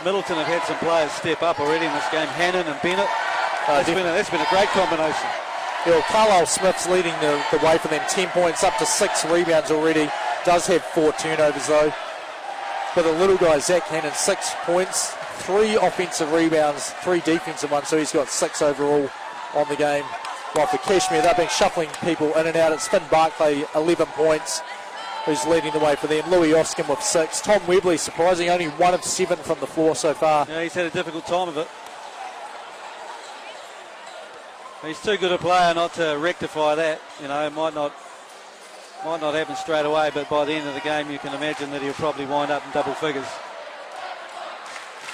Middleton have had some players step up already in this game. Hannon and Bennett. That's been a great combination.
Yeah, Carlisle Smith's leading the way for them. 10 points, up to 6 rebounds already. Does have 4 turnovers though. But the little guy, Zach Hannon, 6 points, 3 offensive rebounds, 3 defensive ones, so he's got 6 overall on the game. While for Cashmere, they've been shuffling people in and out. It's Finn Barclay, 11 points. Who's leading the way for them. Louis Oscom with 6. Tom Webley, surprising, only 1 of 7 from the floor so far.
Yeah, he's had a difficult time of it. He's too good a player not to rectify that. It might not happen straight away, but by the end of the game you can imagine that he'll probably wind up in double figures.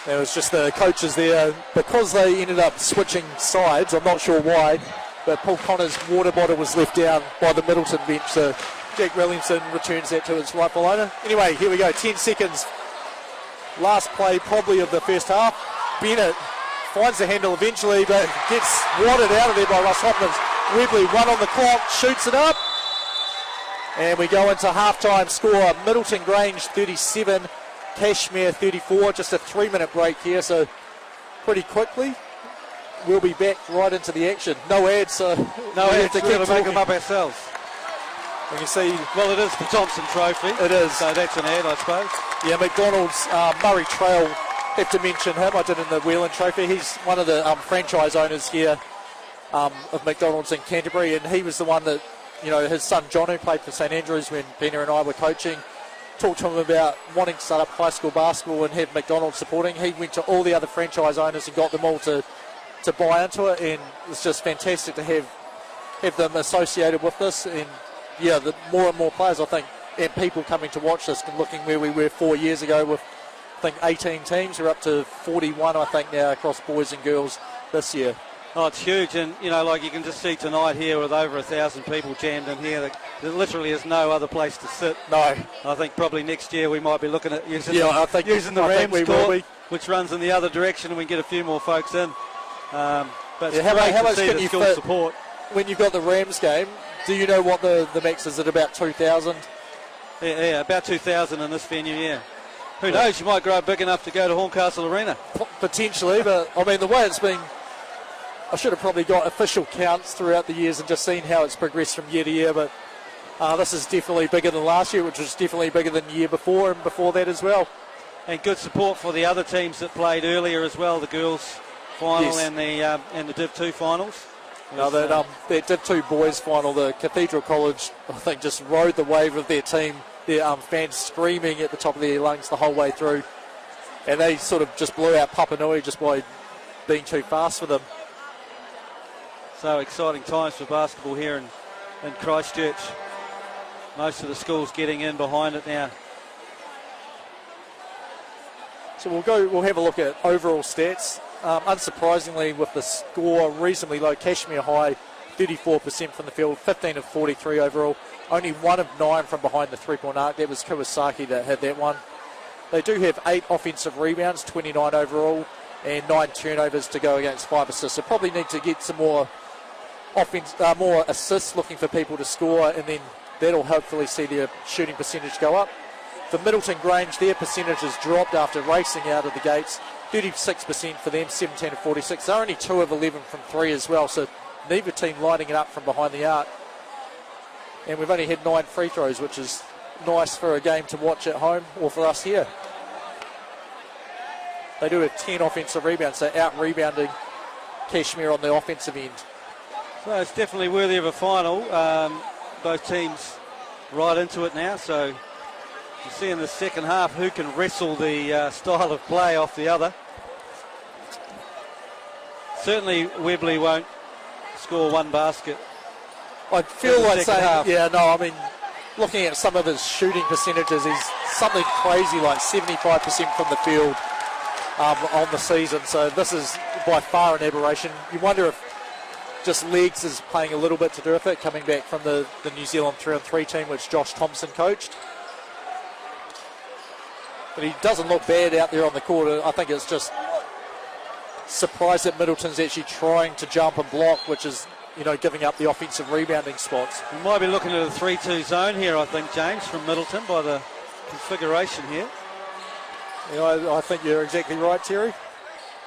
It was just the coaches there, because they ended up switching sides, I'm not sure why, but Paul Connor's water bottle was left down by the Middleton bench, so Jack Williamson returns that to his rightful owner. Anyway, here we go, 10 seconds. Last play probably of the first half. Bennett finds the handle eventually, but gets watered out of there by Russ Hoffmans. Webley, 1 on the clock, shoots it up. And we go into halftime score. Middleton Grange 37, Cashmere 34, just a 3-minute break here, so pretty quickly we'll be back right into the action. No ads, so
No,
we
we
have to keep
make
talking.
them up ourselves.
You can see,
Well, it is the Thomson Trophy.
It is.
So that's an ad, I suppose.
yeah, McDonald's, Murray Trail, have to mention him. I did in the Whelan Trophy. He's one of the franchise owners here of McDonald's in Canterbury, and he was the one that, his son John, who played for St Andrews when Bena and I were coaching, talked to him about wanting to start up high school basketball and have McDonald's supporting. He went to all the other franchise owners and got them all to buy into it, and it's just fantastic to have them associated with this. And yeah, the more and more players, I think, and people coming to watch this, and looking where we were 4 years ago with, I think, 18 teams. We're up to 41, I think, now across boys and girls this year.
Oh, it's huge, and like you can just see tonight here with over 1,000 people jammed in here. There literally is no other place to sit.
No.
I think probably next year we might be looking at using
I think
the
I think
Rams
we will
court,
be.
which runs in the other direction, and we get a few more folks in. But it's
Yeah, how
great
much
to see
can
the
you
school
fit?
support.
When you've got the Rams game, do you know what the max is? At about 2,000?
Yeah, about 2,000 in this venue, yeah. Who knows, you might grow big enough to go to Horncastle Arena.
Potentially, but I mean, the way it's been, I should have probably got official counts throughout the years and just seen how it's progressed from year to year, but this is definitely bigger than last year, which was definitely bigger than the year before and before that as well.
And good support for the other teams that played earlier as well, the girls final
Yes.
and the Div 2 finals.
Now that Div 2 boys final, the Cathedral College, I think, just rode the wave of their team, their fans screaming at the top of their lungs the whole way through, and they sort of just blew out Papanui just by being too fast for them.
So exciting times for basketball here in Christchurch. Most of the schools getting in behind it now.
So we'll have a look at overall stats. Unsurprisingly, with the score reasonably low, Cashmere High 34% from the field, 15 of 43 overall, only 1 of 9 from behind the three-point arc. That was Kawasaki that had that one. They do have 8 offensive rebounds, 29 overall, and 9 turnovers to go against 5 assists. So probably need to get some more more assists, looking for people to score, and then that'll hopefully see their shooting percentage go up. For Middleton Grange, their percentage has dropped after racing out of the gates. 36% for them, 17 of 46. They're only 2 of 11 from 3 as well, so neither team lining it up from behind the arc. And we've only had 9 free throws, which is nice for a game to watch at home, or for us here. They do have 10 offensive rebounds, so out-rebounding Cashmere on the offensive end.
So it's definitely worthy of a final. Both teams right into it now, so you see in the second half who can wrestle the style of play off the other. Certainly Webley won't score 1 basket.
I feel like saying,
half.
Looking at some of his shooting percentages, he's something crazy like 75% from the field on the season. So this is by far an aberration. You wonder if just legs is playing a little bit to do with it, coming back from the New Zealand 3-on-3 team, which Josh Thomson coached. But he doesn't look bad out there on the court. I think it's just surprised that Middleton's actually trying to jump and block, which is, giving up the offensive rebounding spots.
We might be looking at a 3-2 zone here, I think, James, from Middleton by the configuration here.
I think you're exactly right, Terry.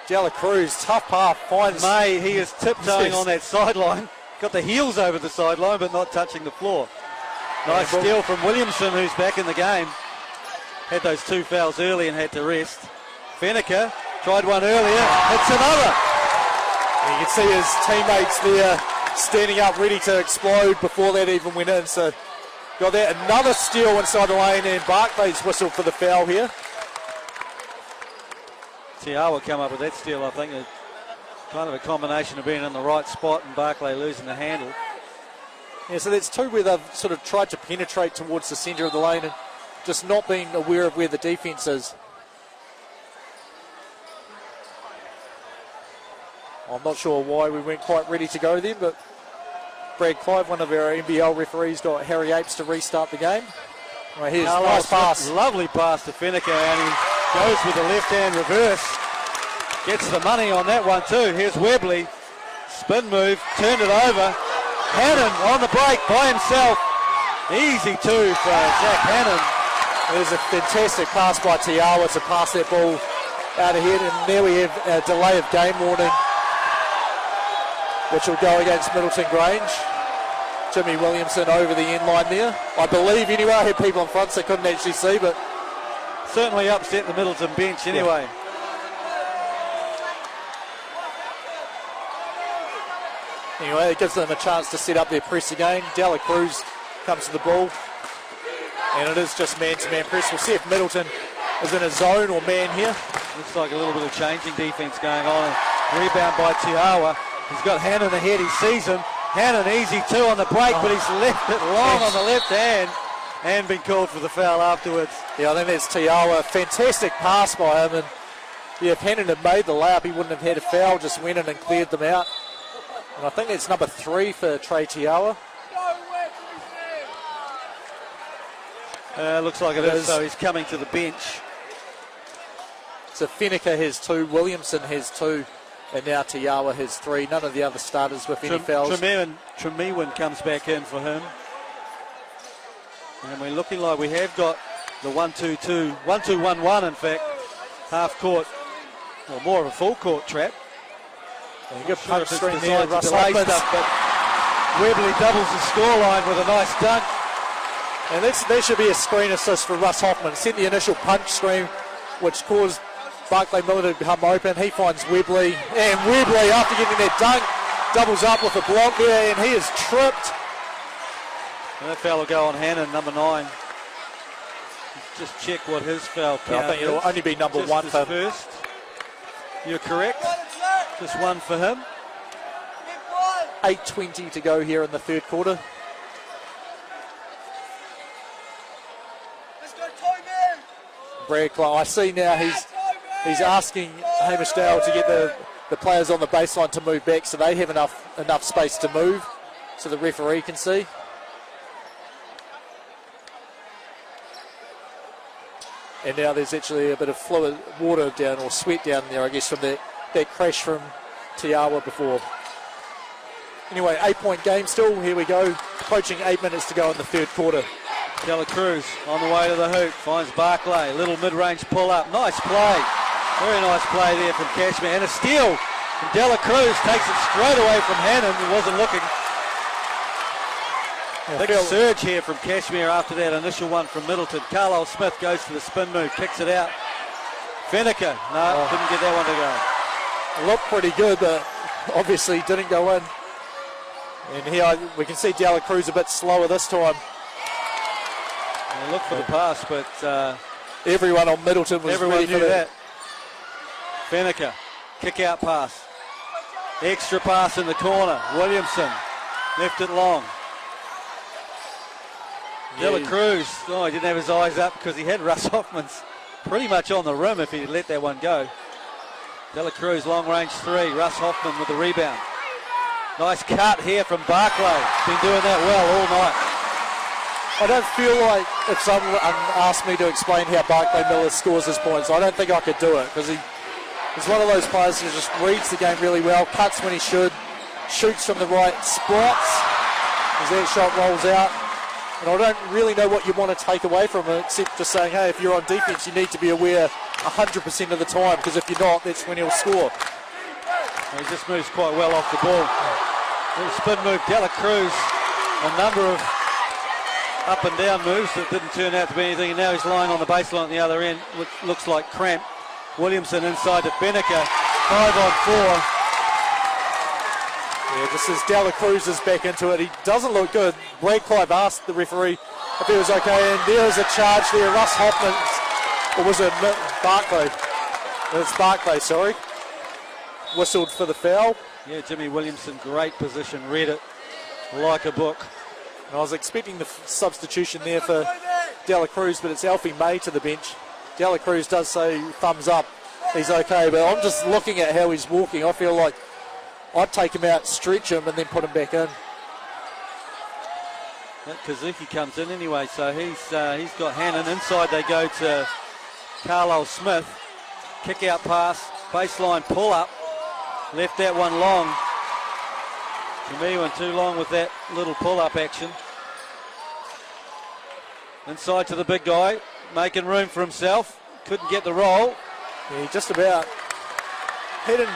Jella Cruz, tough path, finds
May. He is tiptoeing on that sideline. Got the heels over the sideline, but not touching the floor. Nice steal from Williamson, who's back in the game. Had those 2 fouls early and had to rest. Fenneker tried one earlier. Hits another.
And you can see his teammates there standing up ready to explode before that even went in. So got that. Another steal inside the lane, and Barclay's whistled for the foul here.
Tiawa come up with that steal, I think. Kind of a combination of being in the right spot and Barclay losing the handle.
Yeah, so that's 2 where they've sort of tried to penetrate towards the centre of the lane and just not being aware of where the defence is. I'm not sure why we weren't quite ready to go then, but Brad Clive, one of our NBL referees, got Harry Apes to restart the game. Right, here's a nice pass.
Lovely pass to Fenneker, and he goes with the left-hand reverse. Gets the money on that one too. Here's Webley. Spin move, turned it over. Hannon on the break by himself. Easy 2 for Zach Hannon.
There's a fantastic pass by Tiawa to pass that ball out ahead, and there we have a delay of game warning, which will go against Middleton Grange. Jimmy Williamson over the end line there. I believe anyway, I had people in front so I couldn't actually see, but
certainly upset the Middleton bench anyway.
Yeah. Anyway, it gives them a chance to set up their press again. Dela Cruz comes to the ball, and it is just man-to-man press. We'll see if Middleton is in a zone or man here.
Looks like a little bit of changing defence going on. Rebound by Tiawa. He's got Hannon ahead. He sees him. Hannon easy too on the break, but he's left it long on the left hand and been called for the foul afterwards.
Yeah, I think that's Tiawa. Fantastic pass by him, and yeah, if Hannon had made the layup, he wouldn't have had a foul. Just went in and cleared them out. And I think it's number 3 for Trey Tiawa.
Looks like it is, so he's coming to the bench.
So Fenneker has 2, Williamson has 2, and now Tiawa has 3. None of the other starters with any fouls.
Tremewin comes back in for him. And we're looking like we have got the 1-2-2, 1-2-1-1 in fact, half court, or more of a full court trap.
Good punch screen there, Russ
but Webley doubles the scoreline with a nice dunk.
And there should be a screen assist for Russ Hoffman. Sent the initial punch screen, which caused Barclay Miller to become open. He finds Webley, and Webley, after getting that dunk, doubles up with a block there, and he is tripped.
And that foul will go on Hannon, number 9. Just check what his foul count
I think it'll only be number
just
1 for him.
First. You're correct. Just 1 for him.
8:20 to go here in the third quarter. Brad Clark, I see now he's asking Hamish Dale to get the players on the baseline to move back so they have enough space to move so the referee can see. And now there's actually a bit of fluid, water down, or sweat down there, I guess, from that crash from Tiawa before. Anyway, 8-point game still. Here we go. Approaching 8 minutes to go in the third quarter.
Dela Cruz on the way to the hoop. Finds Barclay. Little mid-range pull-up. Nice play. Very nice play there from Cashmere. And a steal from Dela Cruz. Takes it straight away from Hannon, who wasn't looking. Big surge here from Cashmere after that initial one from Middleton. Carlisle Smith goes to the spin move, kicks it out. Fenneker, didn't get that one to go.
Looked pretty good, but obviously didn't go in. And here we can see Dela Cruz a bit slower this time.
They look for the pass, but
everyone on Middleton was ready for that.
Fenneker, kick out pass. Extra pass in the corner. Williamson left it long. Dela Cruz, he didn't have his eyes up because he had Russ Hoffman's pretty much on the rim if he'd let that one go. Dela Cruz, long range 3. Russ Hoffman with the rebound. Nice cut here from Barclay. Been doing that well all night.
I don't feel like if someone asked me to explain how Barclay Miller scores his points, I don't think I could do it because he's one of those players who just reads the game really well, cuts when he should, shoots from the right spots as that shot rolls out. And I don't really know what you want to take away from it except just saying, hey, if you're on defense, you need to be aware 100% of the time because if you're not, that's when he'll score.
He just moves quite well off the ball. Little spin move, Dela Cruz, a number of up and down moves that didn't turn out to be anything, and now he's lying on the baseline at the other end, which looks like cramp. Williamson inside to Fenneker, 5-on-4.
Yeah, just as Dela Cruz is back into it, he doesn't look good. Brad Clive asked the referee if he was okay, and there was a charge there. Russ Hoffman, or was it Barclay? It's Barclay, sorry. Whistled for the foul.
Yeah, Jimmy Williamson, great position, read it like a book.
I was expecting the substitution there for Dela Cruz, but it's Alfie May to the bench. Dela Cruz does say thumbs up, he's okay, but I'm just looking at how he's walking. I feel like I'd take him out, stretch him, and then put him back in.
That Kazuki comes in anyway, so he's got Hannon. Inside they go to Carlisle Smith. Kick out pass, baseline pull up. Left that one long. To me, went too long with that little pull-up action. Inside to the big guy. making room for himself. Couldn't get the roll.
Yeah, he just about hit and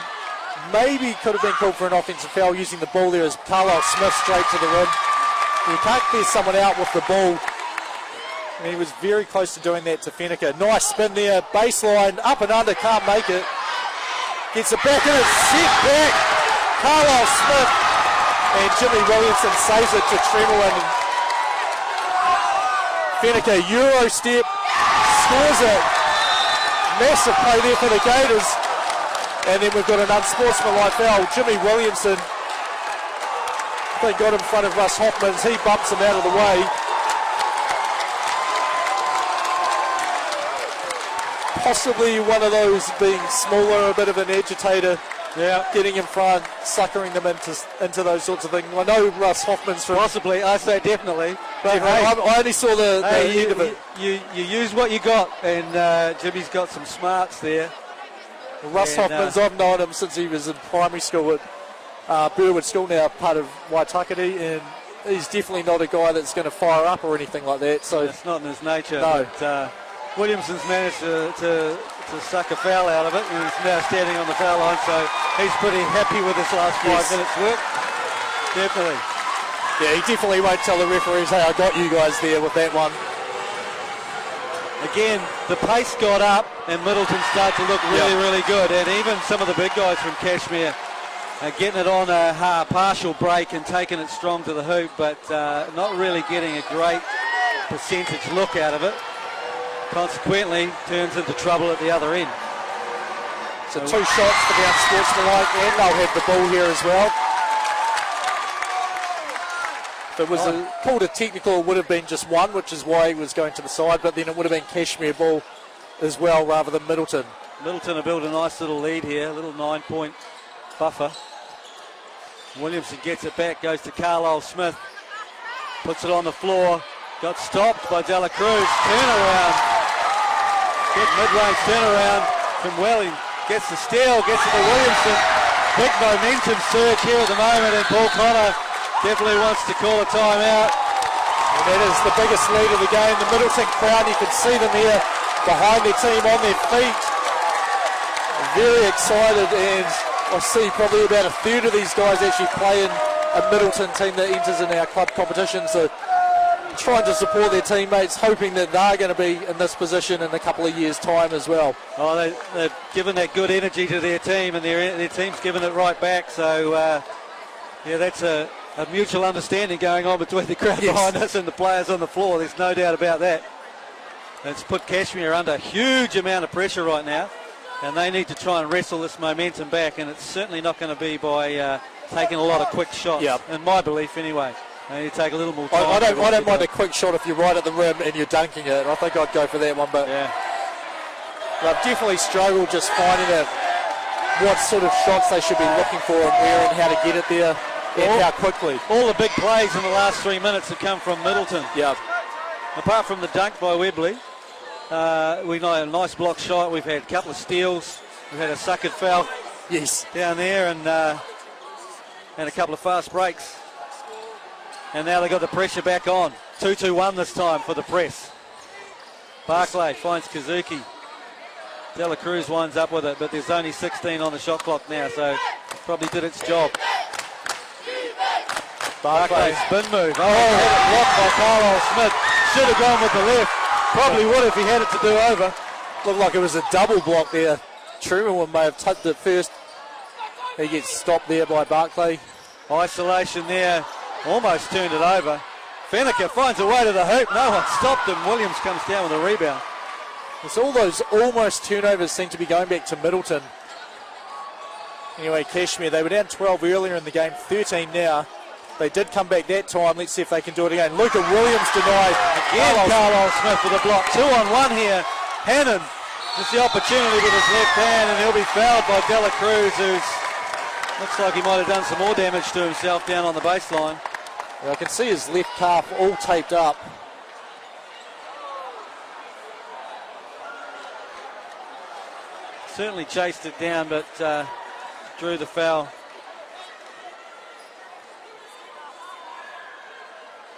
maybe could have been called for an offensive foul using the ball there as Carlisle Smith straight to the rim. You can't clear someone out with the ball. And he was very close to doing that to Fenneker. Nice spin there, baseline, up and under, can't make it. Gets it back in, it's set back. Carlisle Smith and Jimmy Williamson saves it to Tremorwin. Fenneker, Euro step, scores it. Massive play there for the Gators. And then we've got an unsportsmanlike foul. Jimmy Williamson, they got in front of Russ Hoffmans. He bumps him out of the way. Possibly one of those being smaller, a bit of an agitator. Yeah, getting in front, suckering them into those sorts of things. I know Russ Hoffman's from...
Possibly, I say definitely. But
hey, I only saw the end of it.
You use what you got, and Jimmy's got some smarts there.
Russ Hoffman's, I've known him since he was in primary school at Burwood School, now part of Waitakere, and he's definitely not a guy that's going to fire up or anything like that. So
it's not in his nature.
No.
But, Williamson's managed to suck a foul out of it, and he's now standing on the foul line, so he's pretty happy with his last 5 minutes work. Definitely.
Yeah, he definitely won't tell the referees, hey, I got you guys there with that one.
Again, the pace got up, and Middleton started to look really good, and even some of the big guys from Cashmere are getting it on a partial break and taking it strong to the hoop, but not really getting a great percentage look out of it. Consequently, turns into trouble at the other end.
So 2 shots for the unsportsmanlike, and they'll have the ball here as well. If it was called a technical, it would have been just one, which is why he was going to the side, but then it would have been Cashmere ball as well rather than Middleton.
Middleton have built a nice little lead here, a little 9-point buffer. Williamson gets it back, goes to Carlisle Smith, puts it on the floor, got stopped by Dela Cruz, turnaround. Good mid-range turnaround from Welling. Gets the steal, gets it to Williamson. Big momentum surge here at the moment, and Paul Connor definitely wants to call a timeout.
And that is the biggest lead of the game. The Middleton crowd, you can see them here behind their team on their feet. Very excited, and I see probably about a third of these guys actually play in a Middleton team that enters in our club competition. So trying to support their teammates, hoping that they're going to be in this position in a couple of years' time as well.
Oh, they've given that good energy to their team, and their team's given it right back. So, yeah, that's a mutual understanding going on between the crowd behind us and the players on the floor. There's no doubt about that. It's put Cashmere under a huge amount of pressure right now, and they need to try and wrestle this momentum back, and it's certainly not going to be by taking a lot of quick shots, in my belief anyway. They need to take a little more time.
I don't mind a quick shot if you're right at the rim and you're dunking it. I think I'd go for that one, but they've definitely struggled just finding out what sort of shots they should be looking for and where and how to get it there and how quickly.
All the big plays in the last 3 minutes have come from Middleton.
Yeah.
Apart from the dunk by Webley, we know a nice block shot. We've had a couple of steals. We've had a suckered foul down there, and a couple of fast breaks. And now they've got the pressure back on. 2-2-1 this time for the press. Barclay finds Kazuki. Dela Cruz winds up with it, but there's only 16 on the shot clock now, so probably did its job. Barclay spin move. Oh, had it blocked by Carlisle Smith. Should have gone with the left. Probably would if he had it to do over.
Looked like it was a double block there. Truman may have touched it first. He gets stopped there by Barclay.
Isolation there. Almost turned it over. Fenneker finds a way to the hoop. No one stopped him. Williams comes down with a rebound.
It's all those almost turnovers seem to be going back to Middleton. Anyway, Cashmere, they were down 12 earlier in the game, 13 now. They did come back that time. Let's see if they can do it again. Luca Williams denied.
Again, Carlisle Smith with a block. 2-on-1 here. Hannon just the opportunity with his left hand, and he'll be fouled by Dela Cruz, who's looks like he might have done some more damage to himself down on the baseline.
I can see his left calf all taped up.
Certainly chased it down, but drew the foul.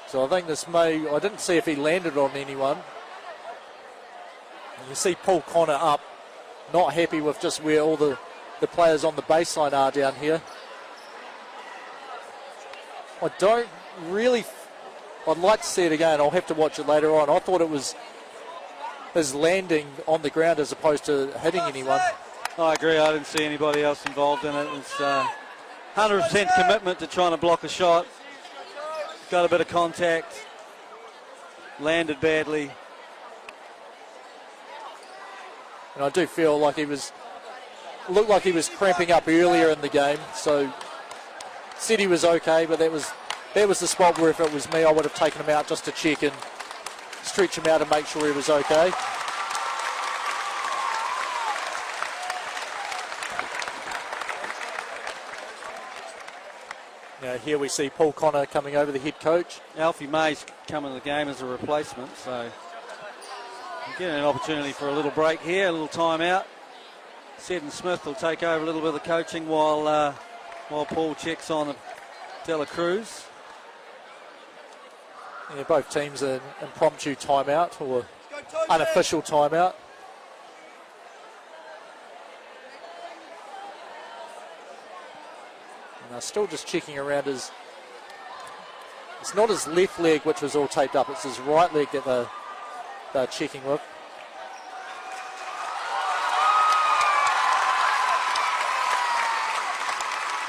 So I think this I didn't see if he landed on anyone. You see Paul Connor up, not happy with just where all the players on the baseline are down here. I'd like to see it again. I'll have to watch it later on. I thought it was his landing on the ground as opposed to hitting anyone.
I agree. I didn't see anybody else involved in it. It's 100% commitment to trying to block a shot. Got a bit of contact. Landed badly.
And I do feel like looked like he was cramping up earlier in the game. So said he was okay, but that was the spot where if it was me, I would have taken him out just to check and stretch him out and make sure he was okay. Now here we see Paul Connor coming over, the head coach.
Alfie May's come into the game as a replacement, so getting an opportunity for a little break here, a little time out. Seddon Smith will take over a little bit of the coaching while Paul checks on Dela Cruz.
Yeah, both teams an impromptu timeout or unofficial timeout. And they're still just checking around it's not his left leg which was all taped up, it's his right leg that they're checking with.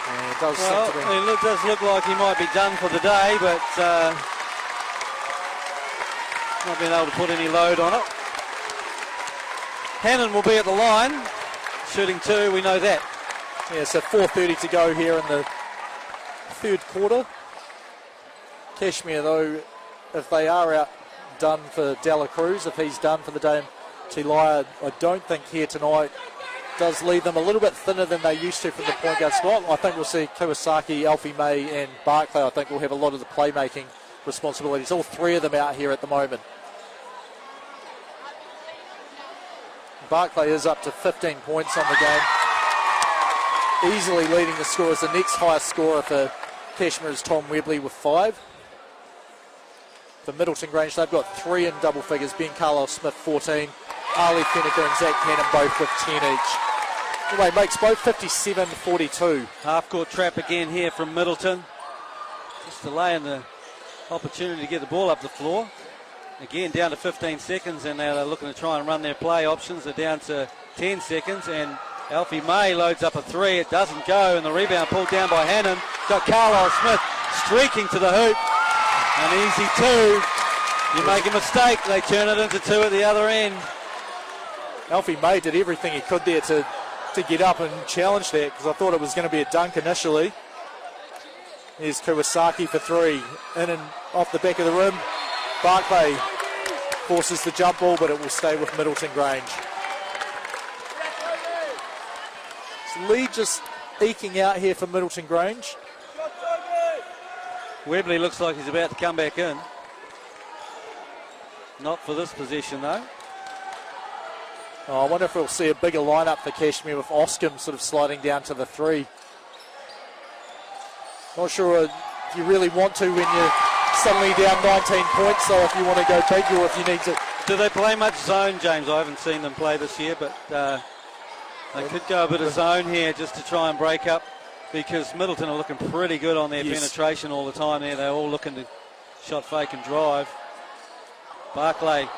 And it does seem to be...
It does look like he might be done for the day, but not being able to put any load on it. Hannon will be at the line, shooting 2, we know that.
Yeah, so 4:30 to go here in the third quarter. Cashmere, though, if they are out done for Dela Cruz, if he's done for the day, Tilaya, I don't think here tonight does leave them a little bit thinner than they used to from the point guard spot. I think we'll see Kawasaki, Alfie May and Barclay, I think will have a lot of the playmaking responsibilities. All three of them out here at the moment. Barclay is up to 15 points on the game. Easily leading the scores. The next highest scorer for Cashmere is Tom Webley with 5. For Middleton Grange, they've got 3 in double figures. Ben Carlisle Smith 14. Ali Fenneker and Zach Cannon both with 10 each. Anyway, makes both 57-42.
Half-court trap again here from Middleton. Just delaying the opportunity to get the ball up the floor. Again, down to 15 seconds, and now they're looking to try and run their play options. They're down to 10 seconds, and Alfie May loads up a 3. It doesn't go, and the rebound pulled down by Hannon. Got Carlisle Smith streaking to the hoop. An easy 2. You make a mistake, they turn it into 2 at the other end.
Alfie May did everything he could there to get up and challenge that, because I thought it was going to be a dunk initially. Here's Kawasaki for 3. In and off the back of the rim. Barclay forces the jump ball, but it will stay with Middleton Grange. So lead just eking out here for Middleton Grange.
Webley looks like he's about to come back in. Not for this possession, though.
I wonder if we'll see a bigger lineup for Cashmere with Oscom sort of sliding down to the 3. Not sure if you really want to when you're suddenly down 19 points, so if you want to go big or if you need to.
Do they play much zone, James? I haven't seen them play this year, but they could go a bit of zone here just to try and break up, because Middleton are looking pretty good on their penetration all the time there. They're all looking to shot fake and drive. Barclay.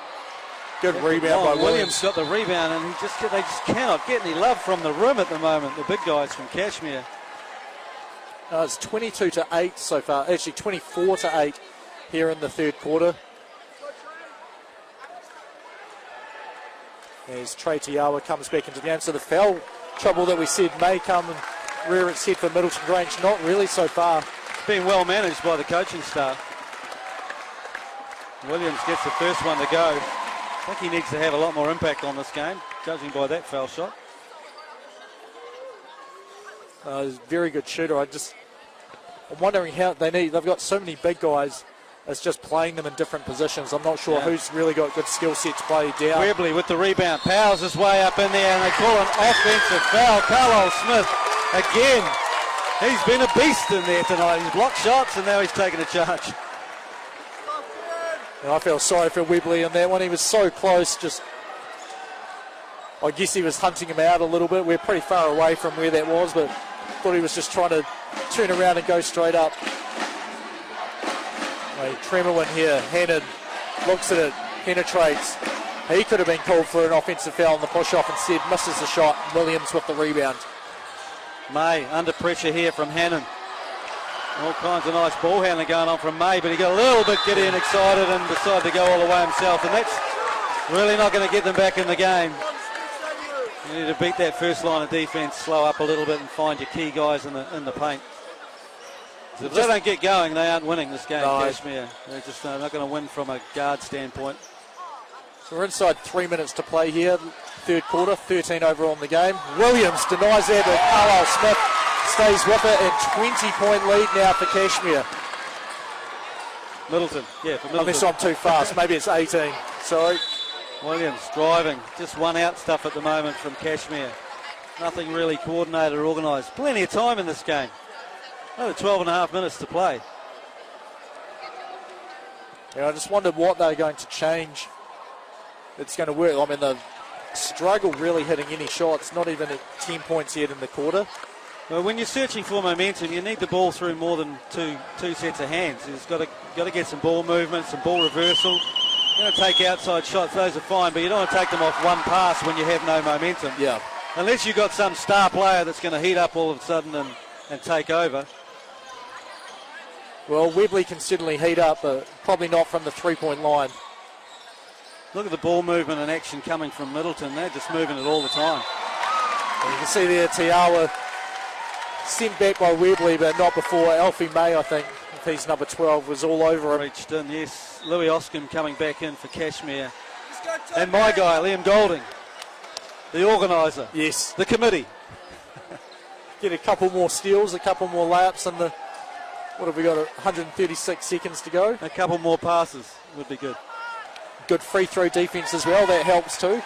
Good rebound by
Williams. Got the rebound, and they just cannot get any love from the rim at the moment, the big guys from Cashmere.
It's 22-8 so far, actually 24-8 here in the third quarter. As Trey Tiawa comes back into the game, so the foul trouble that we said may come and rear its head for Middleton Grange, not really so far.
It's been well managed by the coaching staff. Williams gets the first one to go. I think he needs to have a lot more impact on this game, judging by that foul shot.
He's a very good shooter. I'm wondering how they've got so many big guys. It's just playing them in different positions. I'm not sure who's really got good skill sets played down.
Webley with the rebound, powers his way up in there, and they call an offensive foul. Carlisle Smith again. He's been a beast in there tonight. He's blocked shots, and now he's taking a charge.
And I feel sorry for Webley on that one. He was so close, just I guess he was hunting him out a little bit. We're pretty far away from where that was, but thought he was just trying to turn around and go straight up. Tremorwin here, Hannon looks at it, penetrates. He could have been called for an offensive foul on the push-off, instead misses the shot. Williams with the rebound.
May under pressure here from Hannon. All kinds of nice ball handling going on from May, but he got a little bit giddy and excited and decided to go all the way himself, and that's really not going to get them back in the game. You need to beat that first line of defence, slow up a little bit and find your key guys in the paint. If they don't get going, they aren't winning this game, no. Cashmere. They're just not going to win from a guard standpoint.
So we're inside 3 minutes to play here, third quarter, 13 overall in the game. Williams denies that, but Carlisle Smith stays with it, and 20-point lead now for Cashmere.
Middleton, yeah, for Middleton.
Unless I'm too fast, maybe it's 18, sorry.
Williams driving, just one out stuff at the moment from Cashmere. Nothing really coordinated or organised. Plenty of time in this game. Another 12 and a half minutes to play.
Yeah, I just wondered what they're going to change. It's going to work. I mean, the struggle really hitting any shots, not even at 10 points yet in the quarter.
Well, when you're searching for momentum, you need the ball through more than two sets of hands. You've got to get some ball movement, some ball reversal. You're going to take outside shots, those are fine, but you don't want to take them off one pass when you have no momentum.
Yeah. Unless
you've got some star player that's going to heat up all of a sudden and take over.
Well, Webley can certainly heat up, but probably not from the three-point line.
Look at the ball movement and action coming from Middleton. They're just moving it all the time.
And you can see there Tiawa sent back by Webley, but not before. Alfie May, I think, if he's number 12, was all over him.
Reached in, yes. Louis Oscom coming back in for Cashmere. And my guy, Liam Golding, the organiser.
Yes.
The committee.
Get a couple more steals, a couple more layups, and what have we got, 136 seconds to go?
A couple more passes would be good.
Good free throw defence as well, that helps too.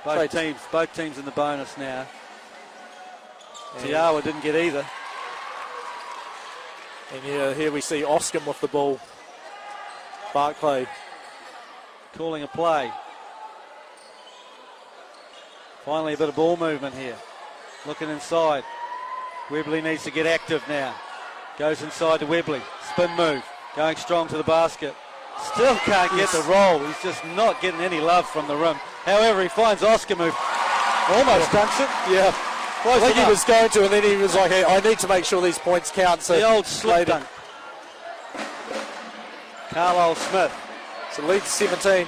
Both teams in the bonus now. Tiawa didn't get either.
And yeah, here we see Oscom with the ball. Barclay
calling a play. Finally a bit of ball movement here. Looking inside. Webley needs to get active now. Goes inside to Webley. Spin move. Going strong to the basket. Still can't get the roll. He's just not getting any love from the rim. However, he finds Oscar move. Almost dunks it.
Yeah. I think he was going to, and then he was like, hey, I need to make sure these points count. So
the old slip dunk. Carlisle Smith.
So lead 17.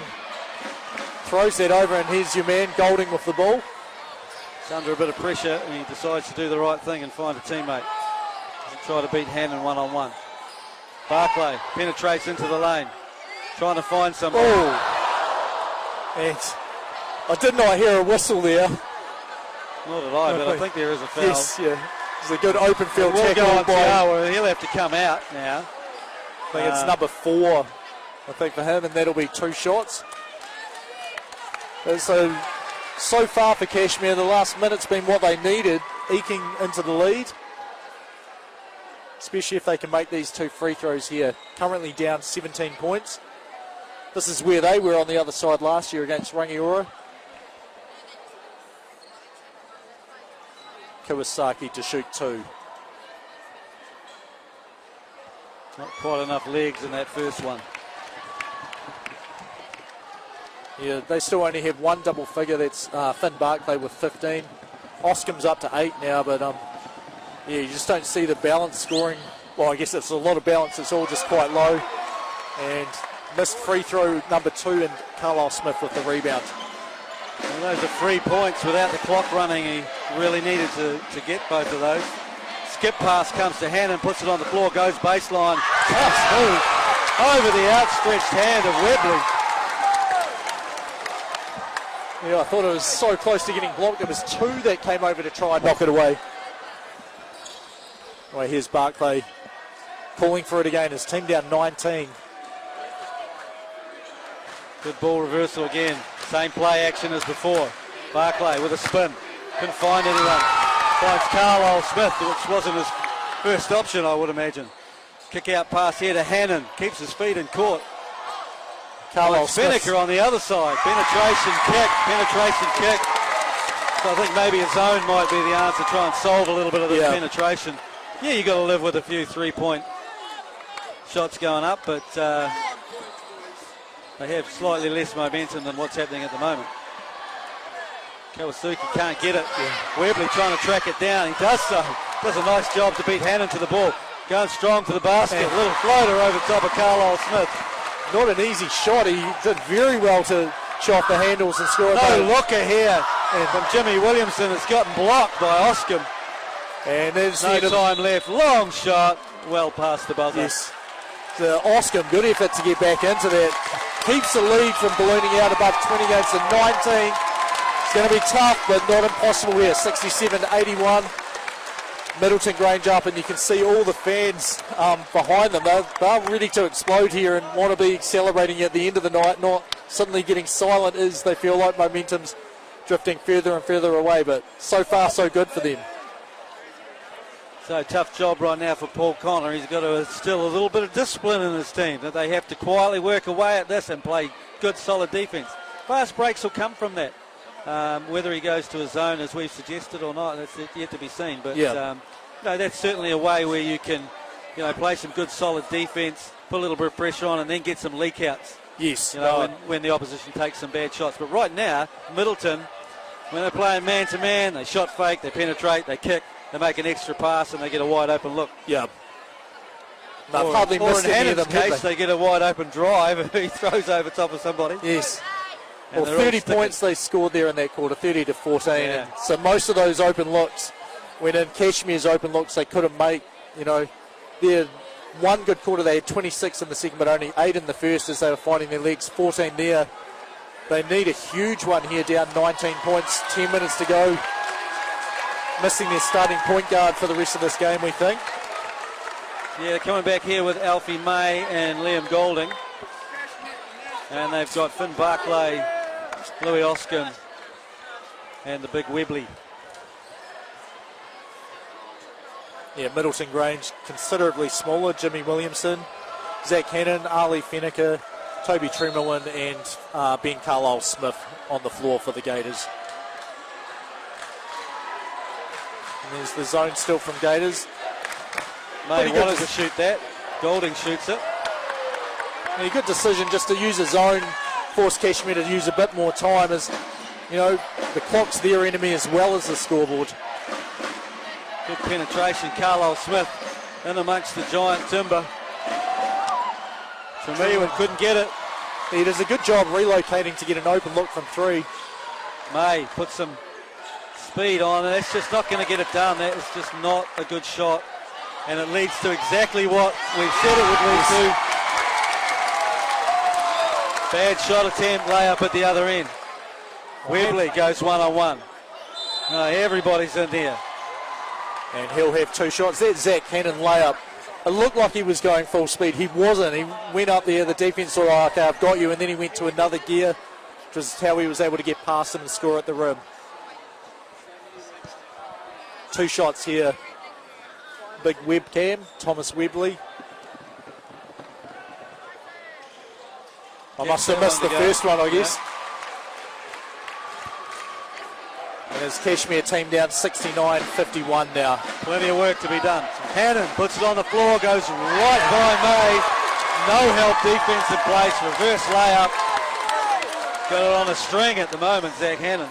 Throws that over, and here's your man, Golding with the ball.
He's under a bit of pressure, and he decides to do the right thing and find a teammate. Doesn't try to beat Hannon one-on-one. Barclay penetrates into the lane, trying to find somebody.
Oh. And I did not hear a whistle there.
Nor did I, but I think there is a foul.
Yes, yeah. It's a good open field tackle.
He'll have to come out now.
I think it's number 4, I think, for him, and that'll be 2 shots. And so far for Cashmere, the last minute's been what they needed, eking into the lead. Especially if they can make these 2 free throws here. Currently down 17 points. This is where they were on the other side last year against Rangiora. Kawasaki to shoot 2.
Not quite enough legs in that first one.
Yeah, they still only have 1 double figure. That's Finn Barclay with 15. Oscom's up to 8 now, but yeah, you just don't see the balance scoring. Well, I guess it's a lot of balance. It's all just quite low. And missed free throw number 2, and Carlisle Smith with the rebound.
Well, those are 3 points without the clock running. He really needed to get both of those. Skip pass comes to Hannon, puts it on the floor, goes baseline. Tough move over the outstretched hand of Webley.
Yeah, I thought it was so close to getting blocked. There was 2 that came over to try and knock it away. Well, here's Barclay calling for it again. His team down 19.
Good ball reversal again. Same play action as before. Barclay with a spin. Couldn't find anyone. Finds Carlisle Smith, which wasn't his first option, I would imagine. Kick out pass here to Hannon. Keeps his feet in court.
Carlisle
Spinnaker on the other side. Penetration kick. So I think maybe a zone might be the answer. Try and solve a little bit of the penetration. Yeah, you got to live with a few 3-point shots going up, but they have slightly less momentum than what's happening at the moment. Kawasuki can't get it. Webley trying to track it down. He does so. Does a nice job to beat Hannon to the ball. Going strong to the basket. A little floater over top of Carlisle Smith.
Not an easy shot. He did very well to chop the handles and score.
No looker here from Jimmy Williamson. It's gotten blocked by Oscombe.
And there's
no time left. Long shot. Well past the buzzer.
Yes. The Oscombe, good effort to get back into that. Keeps the lead from ballooning out above 20 games to 19. It's going to be tough, but not impossible here. 67-81. Middleton Grange up, and you can see all the fans behind them. They're ready to explode here and want to be celebrating at the end of the night, not suddenly getting silent as they feel like momentum's drifting further and further away. But so far, so good for them.
So tough job right now for Paul Connor. He's got to instill a little bit of discipline in his team, that they have to quietly work away at this and play good, solid defence. Fast breaks will come from that. Whether he goes to a zone, as we've suggested, or not, that's yet to be seen. But that's certainly a way where you can, play some good, solid defence, put a little bit of pressure on, and then get some leak outs.
Yes.
When the opposition takes some bad shots. But right now, Middleton, when they're playing man-to-man, they shot fake, they penetrate, they kick, they make an extra pass, and they get a wide-open look.
Yeah.
Or in Hannon's case, they get a wide-open drive, and he throws over top of somebody.
Yes. Well, 30 points they scored there in that quarter, 30-14. Yeah. So most of those open looks, when in Cashmere's open looks, they couldn't make, their one good quarter, they had 26 in the second, but only 8 in the first as they were finding their legs, 14 there. They need a huge one here, down 19 points, 10 minutes to go. Missing their starting point guard for the rest of this game, we think.
Yeah, coming back here with Alfie May and Liam Golding. And they've got Finn Barclay, Louis Oskin, and the big Webley.
Yeah, Middleton Grange considerably smaller. Jimmy Williamson, Zach Hannon, Ali Fenneker, Toby Tremolin, and Ben Carlisle Smith on the floor for the Gators. And there's the zone still from Gators.
May wanted to shoot that. Golding shoots it.
A good decision just to use a zone, force Cashmere to use a bit more time, as the clock's their enemy as well as the scoreboard.
Good penetration, Carlisle Smith in amongst the giant timber. Tremillion couldn't get it.
He does a good job relocating to get an open look from 3.
May put some speed on, and it's just not going to get it done. That is just not a good shot, and it leads to exactly what we've said it would lead to. Bad shot attempt, layup at the other end. Webley goes one-on-one. Everybody's in there.
And he'll have 2 shots. That Zach Cannon layup, it looked like he was going full speed. He wasn't. He went up there, the defense thought, okay, I've got you, and then he went to another gear, which was how he was able to get past him and score at the rim. 2 shots here. Big webcam, Thomas Webley. I must have missed the first one, I guess. And his Cashmere team down 69-51 now.
Plenty of work to be done. Hannon puts it on the floor, goes right by May. No help defense in place, reverse layup. Got it on a string at the moment, Zach Hannon.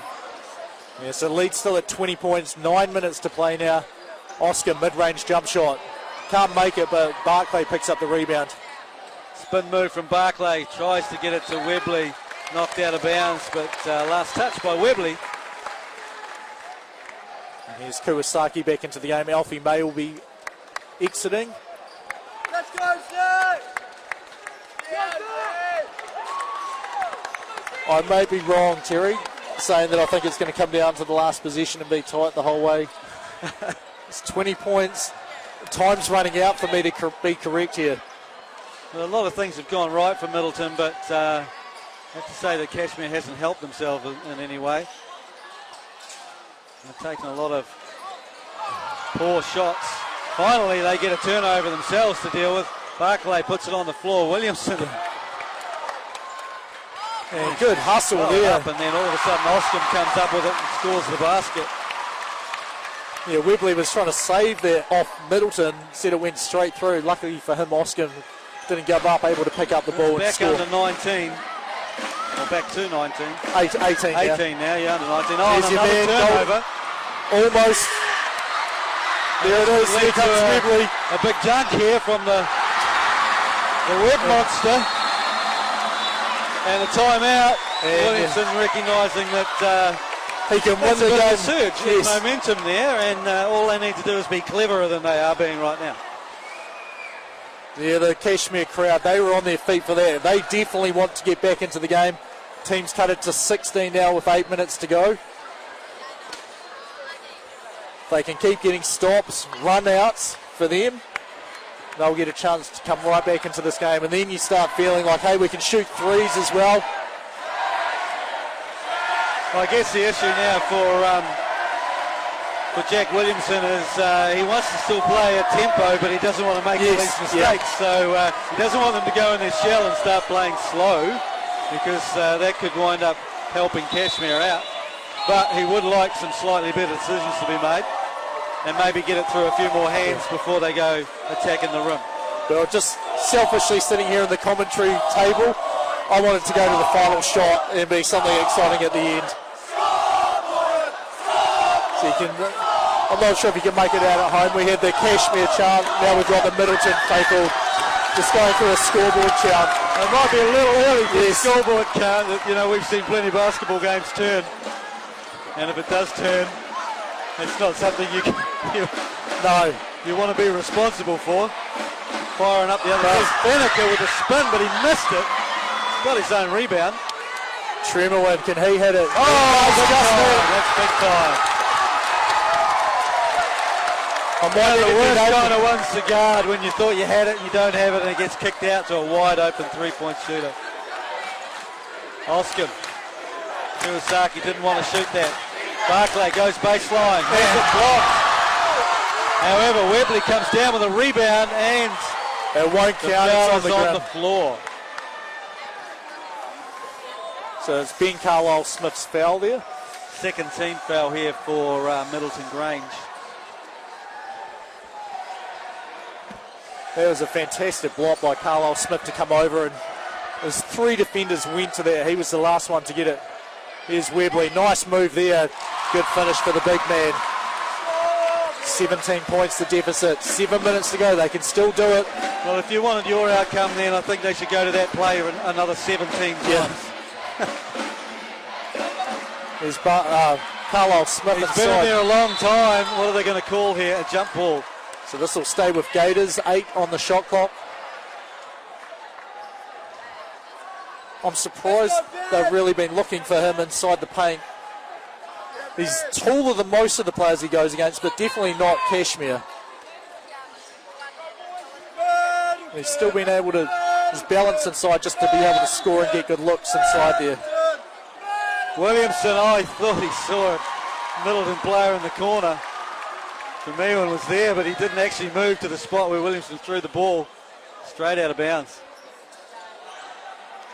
Yeah, so lead still at 20 points, 9 minutes to play now. Oscar mid-range jump shot. Can't make it, but Barclay picks up the rebound.
Spin move from Barclay, tries to get it to Webley, knocked out of bounds, but last touch by Webley.
And here's Kuwasaki back into the game. Alfie May will be exiting.
Let's go, Zach!
I may be wrong, Terry, saying that I think it's going to come down to the last position and be tight the whole way. It's 20 points. Time's running out for me to be correct here.
Well, a lot of things have gone right for Middleton, but I have to say that Cashmere hasn't helped themselves in any way. They've taken a lot of poor shots. Finally, they get a turnover themselves to deal with. Barclay puts it on the floor. Williamson
And good hustle
Well
there.
up, and then all of a sudden Oscom comes up with it and scores the basket.
Yeah, Webley was trying to save that off Middleton. Said it went straight through. Luckily for him, Oscom didn't give up, able to pick up the ball and
Back
score.
under 19. Or back to 19.
18 now.
18 now, yeah, under 19. Oh,
There's
and
your
another
man,
turnover.
Almost. There it is. Here comes Webley.
A big dunk here from the Web Monster. And a timeout.
And
Williamson recognising that
he can win
that's a
the
bit
game.
of a surge. There's momentum there, and all they need to do is be cleverer than they are being right now.
Yeah, the Cashmere crowd, they were on their feet for that. They definitely want to get back into the game. Team's cut it to 16 now with 8 minutes to go. They can keep getting stops, run-outs for them. They'll get a chance to come right back into this game. And then you start feeling like, hey, we can shoot threes as well.
I guess the issue now for Jack Williamson is he wants to still play at tempo, but he doesn't want to make all these mistakes. So he doesn't want them to go in their shell and start playing slow, because that could wind up helping Cashmere out. But he would like some slightly better decisions to be made, and maybe get it through a few more hands before they go attacking the rim.
Well, just selfishly sitting here in the commentary table, I wanted to go to the final shot and be something exciting at the end. So you can, I'm not sure if you can make it out at home. We had the Cashmere chant, now we've got the Middleton faithful just going through a scoreboard chant.
It might be a little early for the scoreboard chant. You know, we've seen plenty of basketball games turn, and if it does turn, it's not something you want to be responsible for. Firing up the other way. Benneker with a spin, but he missed it. Got his own rebound.
Tremorwin, can he hit it?
Oh, that's big time. One of the worst kind of ones to guard, when you thought you had it and you don't have it, and it gets kicked out to a wide open three-point shooter. Oscom. Iwasaki didn't want to shoot that. Barclay goes baseline. Has it blocked. However, Webley comes down with a rebound, and
it won't count.
It's on the floor.
So it's Ben Carlisle Smith's foul there.
Second team foul here for Middleton Grange.
That was a fantastic block by Carlisle Smith to come over, and there's three defenders went to that. He was the last one to get it. Here's Webley. Nice move there. Good finish for the big man. 17 points the deficit. 7 minutes to go. They can still do it.
Well, if you wanted your outcome, then I think they should go to that play another 17 times.
Yeah. There's Carlisle Smith
He's
inside.
been in there a long time. What are they going to call here? A jump ball.
So this will stay with Gators. 8 on the shot clock. I'm surprised they've really been looking for him inside the paint. He's taller than most of the players he goes against, but definitely not Cashmere. He's still been able to, his balance inside just to be able to score and get good looks inside there.
Williamson, I thought he saw it. Middleton player in the corner. Vermeulen was there, but he didn't actually move to the spot where Williamson threw the ball straight out of bounds.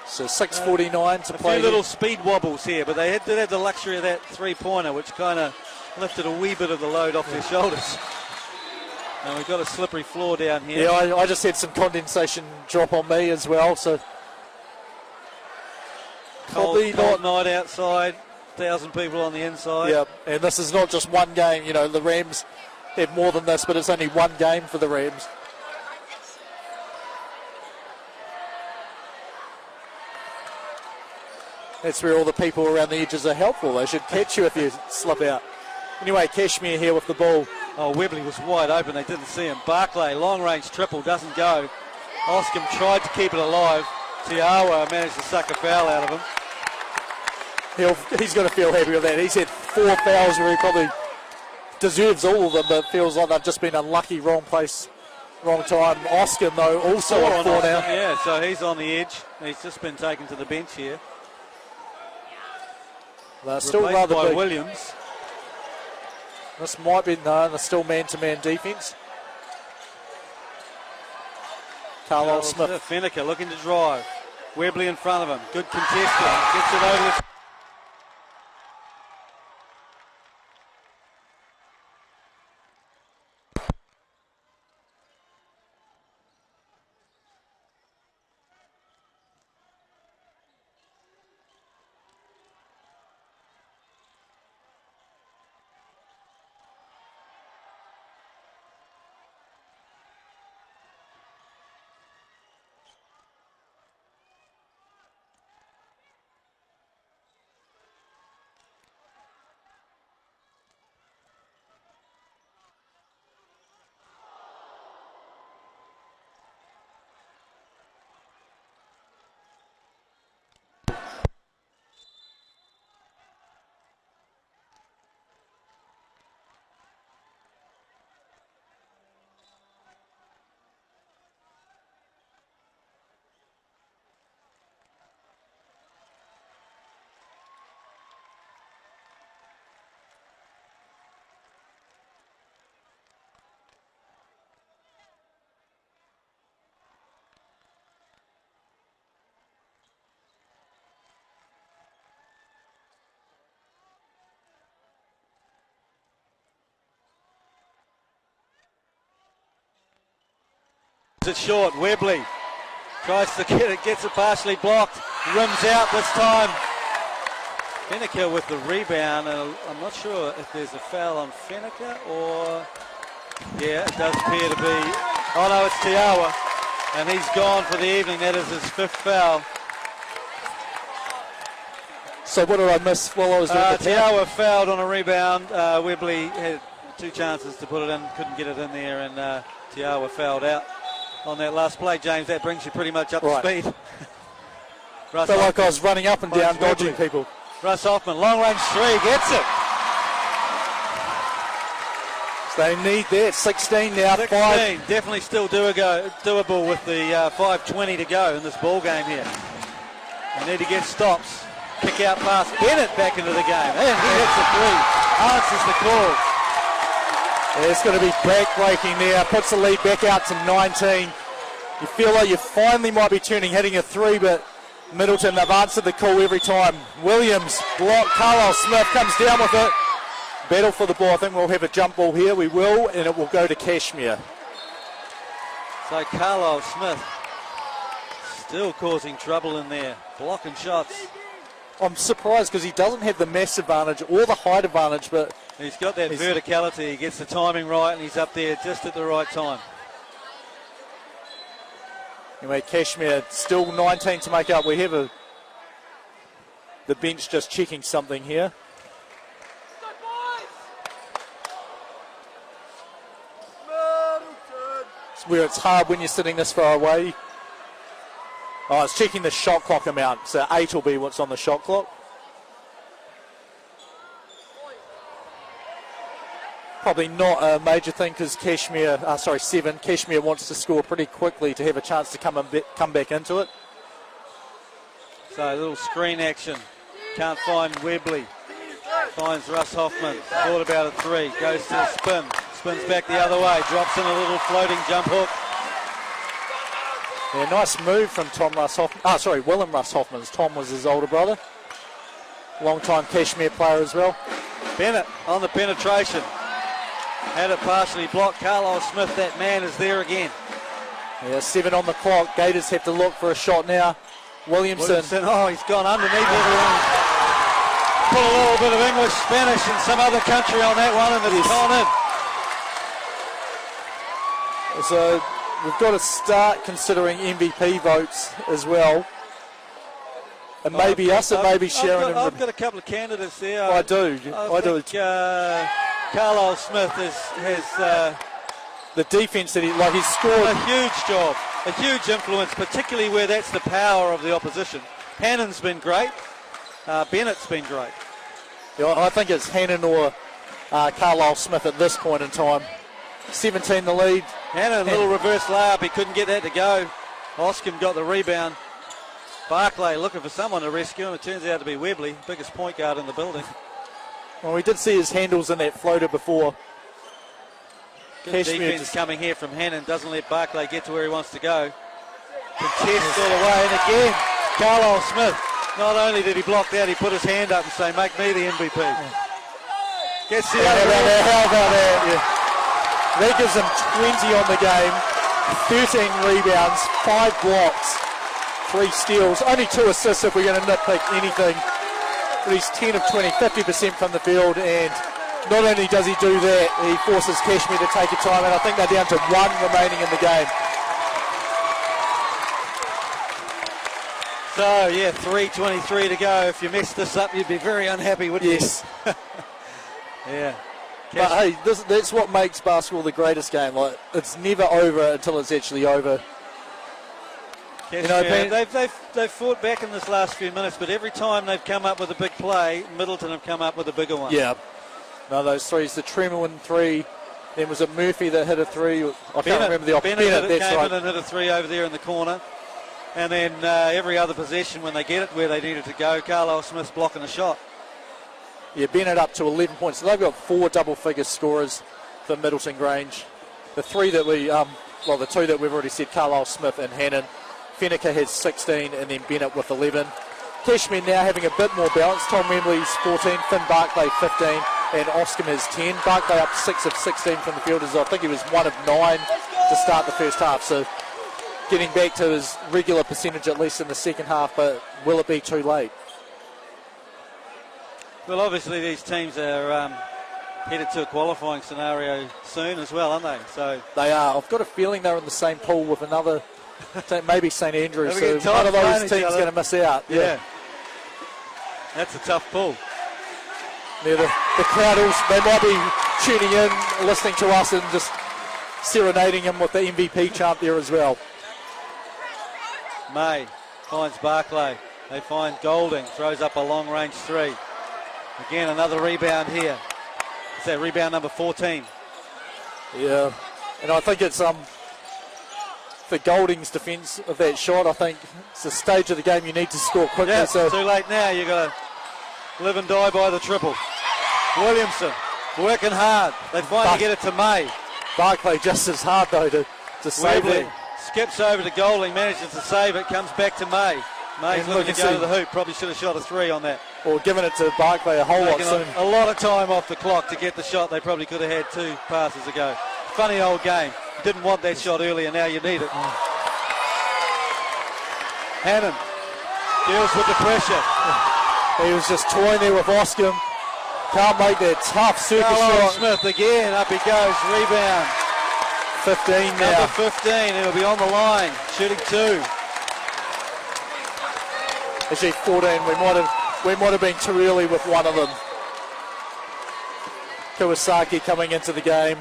So 6:49 to play.
A few little speed wobbles here, but they did have the luxury of that three-pointer, which kind of lifted a wee bit of the load off their shoulders. And we've got a slippery floor down here.
Yeah, I just had some condensation drop on me as well, so probably
cold
not.
night outside, 1,000 people on the inside.
Yeah, and this is not just one game. You know, the Rams have more than this, but it's only one game for the Rams. That's where all the people around the edges are helpful. They should catch you if you slip out. Anyway, Cashmere here with the ball.
Oh, Webley was wide open. They didn't see him. Barclay, long-range triple, doesn't go. Oscom tried to keep it alive. Tiawa managed to suck a foul out of him.
He's going to feel happy with that. He's had 4 fouls where he probably deserves all of them, but feels like they've just been unlucky. Wrong place, wrong time. Oscom, though, also on 4 now.
Yeah, so he's on the edge. He's just been taken to the bench here.
They're still
Replaced
rather
by
big.
Williams.
This might be, no, they're still man-to-man defence. Carlisle Smith.
Finneker looking to drive. Webley in front of him. Good contesting. Gets it over the... It short. Webley tries to get it, gets it partially blocked, rims out this time. Fenneker with the rebound, and I'm not sure if there's a foul on Fenneker or... Yeah, it does appear to be. Oh no, it's Tiawa, and he's gone for the evening. That is his 5th foul.
So what did I miss while I was doing the
Tiawa fouled on a rebound. Webley had 2 chances to put it in, couldn't get it in there, and Tiawa fouled out on that last play. James, that brings you pretty much up to speed.
I felt like I was running up and down, dodging people.
Russ Hoffman, long range 3, gets it.
So they need that. 16 now.
16,
5.
definitely still doable with the 5:20 to go in this ball game here. They need to get stops. Kick out pass. Bennett back into the game. And he hits a 3. Answers the call.
It's going to be back-breaking now. Puts the lead back out to 19. You feel like you finally might be hitting a 3, but Middleton, they've answered the call every time. Williams, block. Carlisle Smith comes down with it. Battle for the ball. I think we'll have a jump ball here. We will, and it will go to Cashmere.
So Carlisle Smith still causing trouble in there. Blocking shots.
I'm surprised because he doesn't have the mass advantage or the height advantage, but
he's got that verticality. He gets the timing right, and he's up there just at the right time.
Anyway, Cashmere still 19 to make up. We have the bench just checking something here. It's where it's hard when you're sitting this far away. Oh, it's checking the shot clock amount. So 8 will be what's on the shot clock. Probably not a major thing because 7. Cashmere wants to score pretty quickly to have a chance to come back into it.
So a little screen action. Can't find Webley. Finds Russ Hoffman. Thought about a 3. Goes to a spin. Spins back the other way. Drops in a little floating jump hook.
Yeah, nice move from Willem Russ Hoffman. Tom was his older brother. Long-time Cashmere player as well.
Bennett on the penetration. Had it partially blocked. Carlisle Smith, that man, is there again.
Yeah, 7 on the clock. Gators have to look for a shot now. Williamson.
Oh, he's gone underneath everyone. Put a little bit of English, Spanish, and some other country on that one, and it's gone in.
So we've got to start considering MVP votes as well. And maybe us, and maybe Sharon.
I've got a couple of candidates there.
I do. I do.
Carlisle Smith has
the defence that he's scored
a huge job, a huge influence, particularly where that's the power of the opposition. Hannon's been great. Bennett's been great.
Yeah, I think it's Hannon or Carlisle Smith at this point in time. 17 the lead.
Hannon, a little reverse layup. He couldn't get that to go. Oscom got the rebound. Barclay looking for someone to rescue him. It turns out to be Webley, biggest point guard in the building.
Well, we did see his handles in that floater before.
Good defense coming here from Hannon. Doesn't let Barclay get to where he wants to go. Contest all the way, and again, Carlisle Smith, not only did he block that, he put his hand up and say, make me the MVP. Gets the other end.
How about that? Yeah. That gives him 20 on the game, 13 rebounds, 5 blocks, 3 steals, only 2 assists if we're going to nitpick anything. But he's 10 of 20, 50% from the field, and not only does he do that, he forces Cashmere to take a time, and I think they're down to 1 remaining in the game.
So, yeah, 3:23 to go. If you messed this up, you'd be very unhappy, wouldn't
Yes.
you? Yeah.
But hey, that's what makes basketball the greatest game. Like, it's never over until it's actually over.
Cashmere, they've fought back in this last few minutes, but every time they've come up with a big play, Middleton have come up with a bigger one.
Yeah. No, those threes, the Tremorwin 3, then was it Murphy that hit a 3? I can't remember the option.
Bennett
That's
came
right.
in and hit a 3 over there in the corner. And then every other possession when they get it where they needed to go, Carlisle Smith's blocking a shot.
Yeah, Bennett up to 11 points. So they've got 4 double-figure scorers for Middleton Grange. The 3 that the 2 that we've already said, Carlisle Smith and Hannon. Fenneker has 16 and then Bennett with 11. Cashmere now having a bit more balance. Tom Wembley's 14, Finn Barclay 15, and Oscom has 10. Barclay up 6 of 16 from the field, as I think he was 1 of 9 to start the first half. So getting back to his regular percentage at least in the second half, but will it be too late?
Well, obviously these teams are headed to a qualifying scenario soon as well, aren't they? So
They are. I've got a feeling they're in the same pool with another, maybe St Andrews.
They'll
So
get
one of
tight
those
behind
teams
each other.
going to miss out.
yeah. That's a tough pull.
Yeah, the crowd also, they might be tuning in, listening to us and just serenading him with the MVP chant there as well.
May finds Barclay. They find Golding, throws up a long-range 3. Again, another rebound here. It's that rebound number 14.
Yeah, and I think it's for Golding's defence of that shot. I think it's the stage of the game you need to score quickly.
Yeah,
So
too late now. You've got to live and die by the triple. Williamson working hard. They finally get it to May.
Barclay just as hard though to save
Wembley
it.
skips over to Golding, manages to save it, comes back to May. May's
And
looking
look
to go
and
to
see.
the hoop. Probably should have shot a 3 on that.
Or giving it to Barclay a whole lot
Taking
soon.
a lot of time off the clock to get the shot. They probably could have had 2 passes ago. Funny old game. Didn't want that shot earlier, now you need it. Hannon deals with the pressure.
He was just toying there with Oscom. Can't make that tough circus
Carlisle
shot.
Smith again, up he goes, rebound.
15 now.
Number 15, he'll be on the line, shooting 2.
Actually 14. We might have been too early with one of them. Kawasaki coming into the game.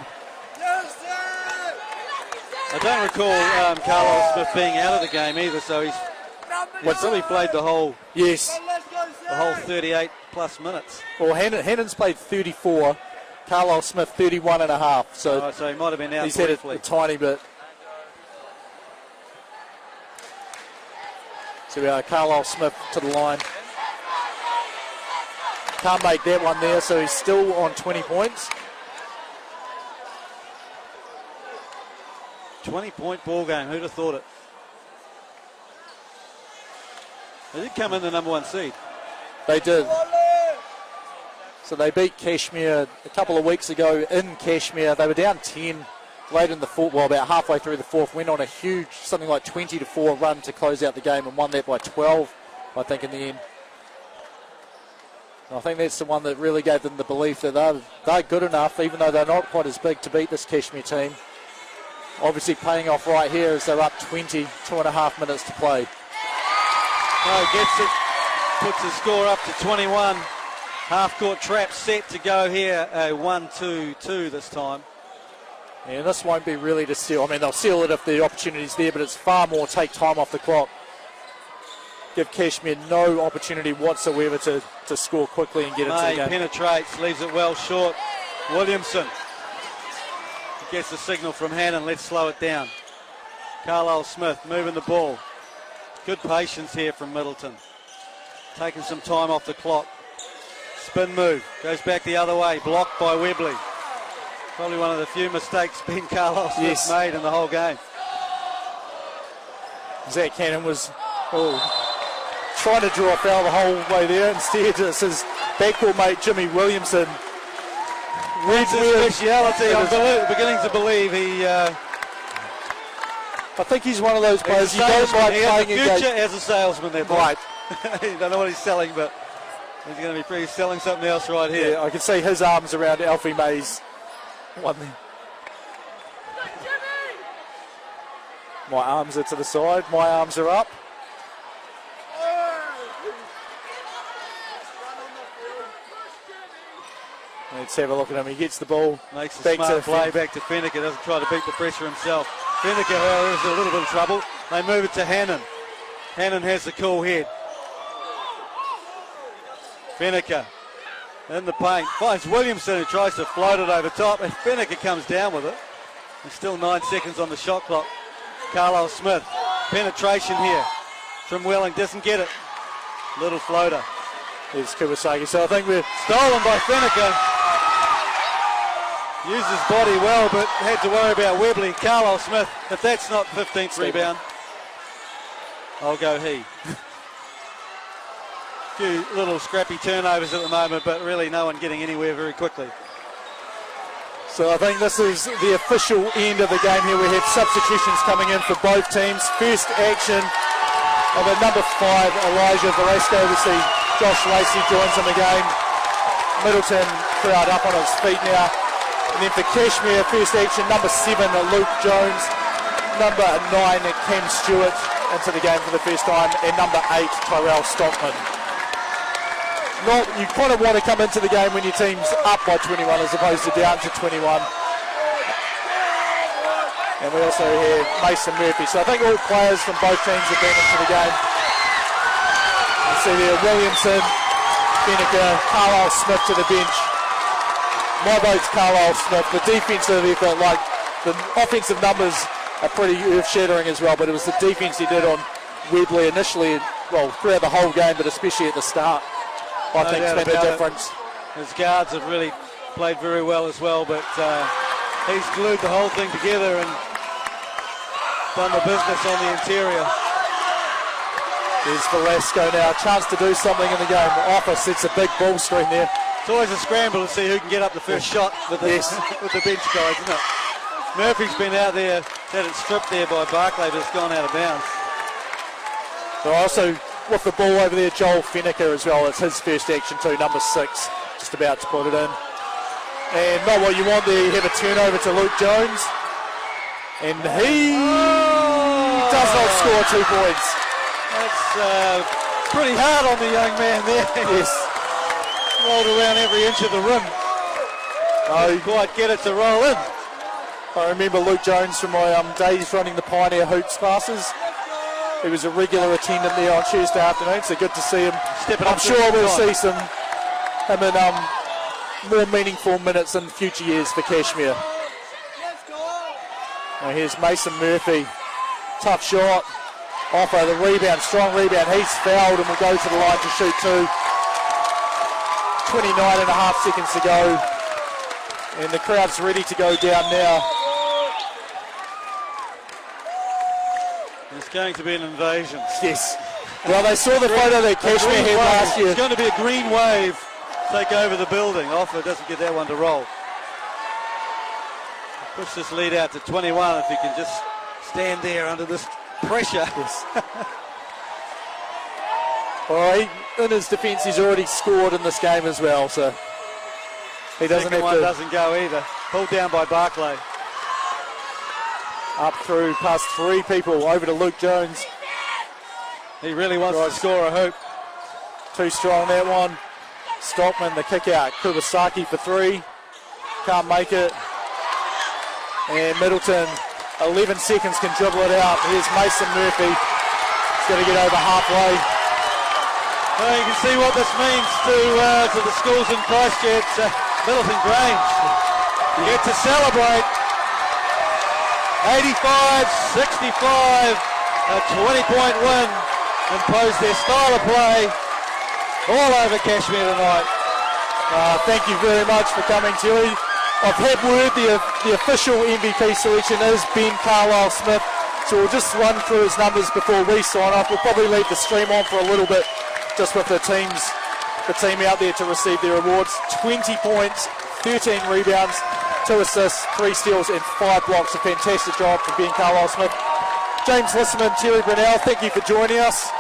I don't recall Carlisle Smith being out of the game either, so he's really played the whole
Yes.
38 plus minutes.
Well, Hannon's played 34. Carlisle Smith 31 and a half. So
Oh, so he might have been out
he's had
briefly.
a tiny bit. So we are Carlisle Smith to the line. Can't make that one there, so he's still on 20 points.
20-point ball game. Who'd have thought it? They did come in the number 1 seed.
They did. So they beat Cashmere a couple of weeks ago in Cashmere. They were down 10 late in the fourth, well, about halfway through the fourth. Went on a huge, something like 20-4 run to close out the game and won that by 12, I think, in the end. And I think that's the one that really gave them the belief that they're good enough, even though they're not quite as big, to beat this Cashmere team. Obviously paying off right here as they're up 20, 2.5 minutes to play.
Oh, gets it, puts the score up to 21. Half-court trap set to go here, a 1-2-2 this time.
And this won't be really to steal. I mean, they'll steal it if the opportunity's there, but it's far more take time off the clock. Give Cashmere no opportunity whatsoever to score quickly and get into the
May
game.
penetrates, leaves it well short. Williamson gets the signal from Hannon, let's slow it down. Carlisle Smith moving the ball. Good patience here from Middleton. Taking some time off the clock. Spin move, goes back the other way, blocked by Webley. Probably one of the few mistakes Ben Carlisle Smith made in the whole game.
Zach Cannon was trying to draw a foul the whole way there. Instead, it's his backcourt mate, Jimmy Williamson.
That's his speciality. I'm beginning to believe he...
I think he's one of those players you don't like
he has
playing
a future as a salesman there,
right.
You don't know what he's selling, but he's going to be selling something else right here.
Yeah, I can see his arms around Alfie May's one there. My arms are to the side, my arms are up. Let's have a look at him. He gets the ball.
Makes a
back
smart
to
play back to Fenneker. Doesn't try to beat the pressure himself. Fenneker, however, is in a little bit of trouble. They move it to Hannon. Hannon has the cool head. Fenneker in the paint. Finds Williamson, who tries to float it over top. And Fenneker comes down with it. There's still 9 seconds on the shot clock. Carlisle Smith. Penetration here from Welling. Doesn't get it. Little floater.
There's Kuwasaki. So I think we're
stolen by Fenneker. Used his body well, but had to worry about Webley. Carlisle Smith, if that's not 15th rebound, I'll go he. Few little scrappy turnovers at the moment, but really no one getting anywhere very quickly.
So I think this is the official end of the game here. We have substitutions coming in for both teams. First action of a number 5, Elijah Velasco. We see Josh Lacey joins in the game. Middleton crowd up on his feet now. And then for Cashmere, first action, number 7, Luke Jones. Number 9, Cam Stewart into the game for the first time. And number 8, Tyrell Stockman. You kind of want to come into the game when your team's up by 21 as opposed to down to 21. And we also have Mason Murphy. So I think all players from both teams have been into the game. You see there Williamson, Fenneker, Carlisle Smith to the bench. My vote's Carlisle Smith. The defensive effort, like the offensive numbers are pretty earth-shattering as well, but it was the defense he did on Webley initially, well, throughout the whole game, but especially at the start. I think it's made a difference.
His guards have really played very well as well, but he's glued the whole thing together and done the business on the interior.
There's Velasco now, a chance to do something in the game. Offer sets a big ball screen there.
It's always a scramble to see who can get up the first shot with the, with the bench guys, isn't it? Murphy's been out there, had it stripped there by Barclay, but it's gone out of bounds.
So also with the ball over there, Joel Fenneker as well. It's his first action too, number 6, just about to put it in. And not what you want there, you have a turnover to Luke Jones. And he does not score 2 points.
That's pretty hard on the young man there.
Yes.
Rolled around every inch of the rim. Didn't quite get it to roll in.
I remember Luke Jones from my days running the Pioneer Hoops classes. He was a regular attendant there on Tuesday afternoon, so good to see him. I'm sure we'll see him in more meaningful minutes in future years for Cashmere. Now here's Mason Murphy. Tough shot. Offer the rebound, strong rebound. He's fouled and will go to the line to shoot 2. 29.5 seconds to go. And the crowd's ready to go down now.
It's going to be an invasion.
Yes. Well, they saw the photo that Cashmere had last year.
It's going to be a green wave take over the building. Offer doesn't get that one to roll. Push this lead out to 21 if he can just stand there under this pressure.
Yes. Well, in his defence, he's already scored in this game as well, so he doesn't have to.
Doesn't go either. Pulled down by Barclay.
Up through past 3 people over to Luke Jones.
He really wants to score a hoop.
Too strong that one. Stockman the kick out. Kuwasaki for 3. Can't make it. And Middleton, 11 seconds, can dribble it out. Here's Mason Murphy. He's going to get over halfway.
Well, you can see what this means to the schools in Christchurch. Middleton Grange get to celebrate. 85-65, a 20-point win, impose their style of play all over Cashmere tonight.
Thank you very much for coming, Julie. I've had word the official MVP selection is Ben Carlisle Smith, so we'll just run through his numbers before we sign off. We'll probably leave the stream on for a little bit just with the team out there to receive their awards. 20 points, 13 rebounds, 2 assists, 3 steals and 5 blocks. A fantastic job from Ben Carlisle-Smith. James Lisserman, Terry Brunel, thank you for joining us.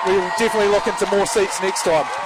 We will definitely look into more seats next time.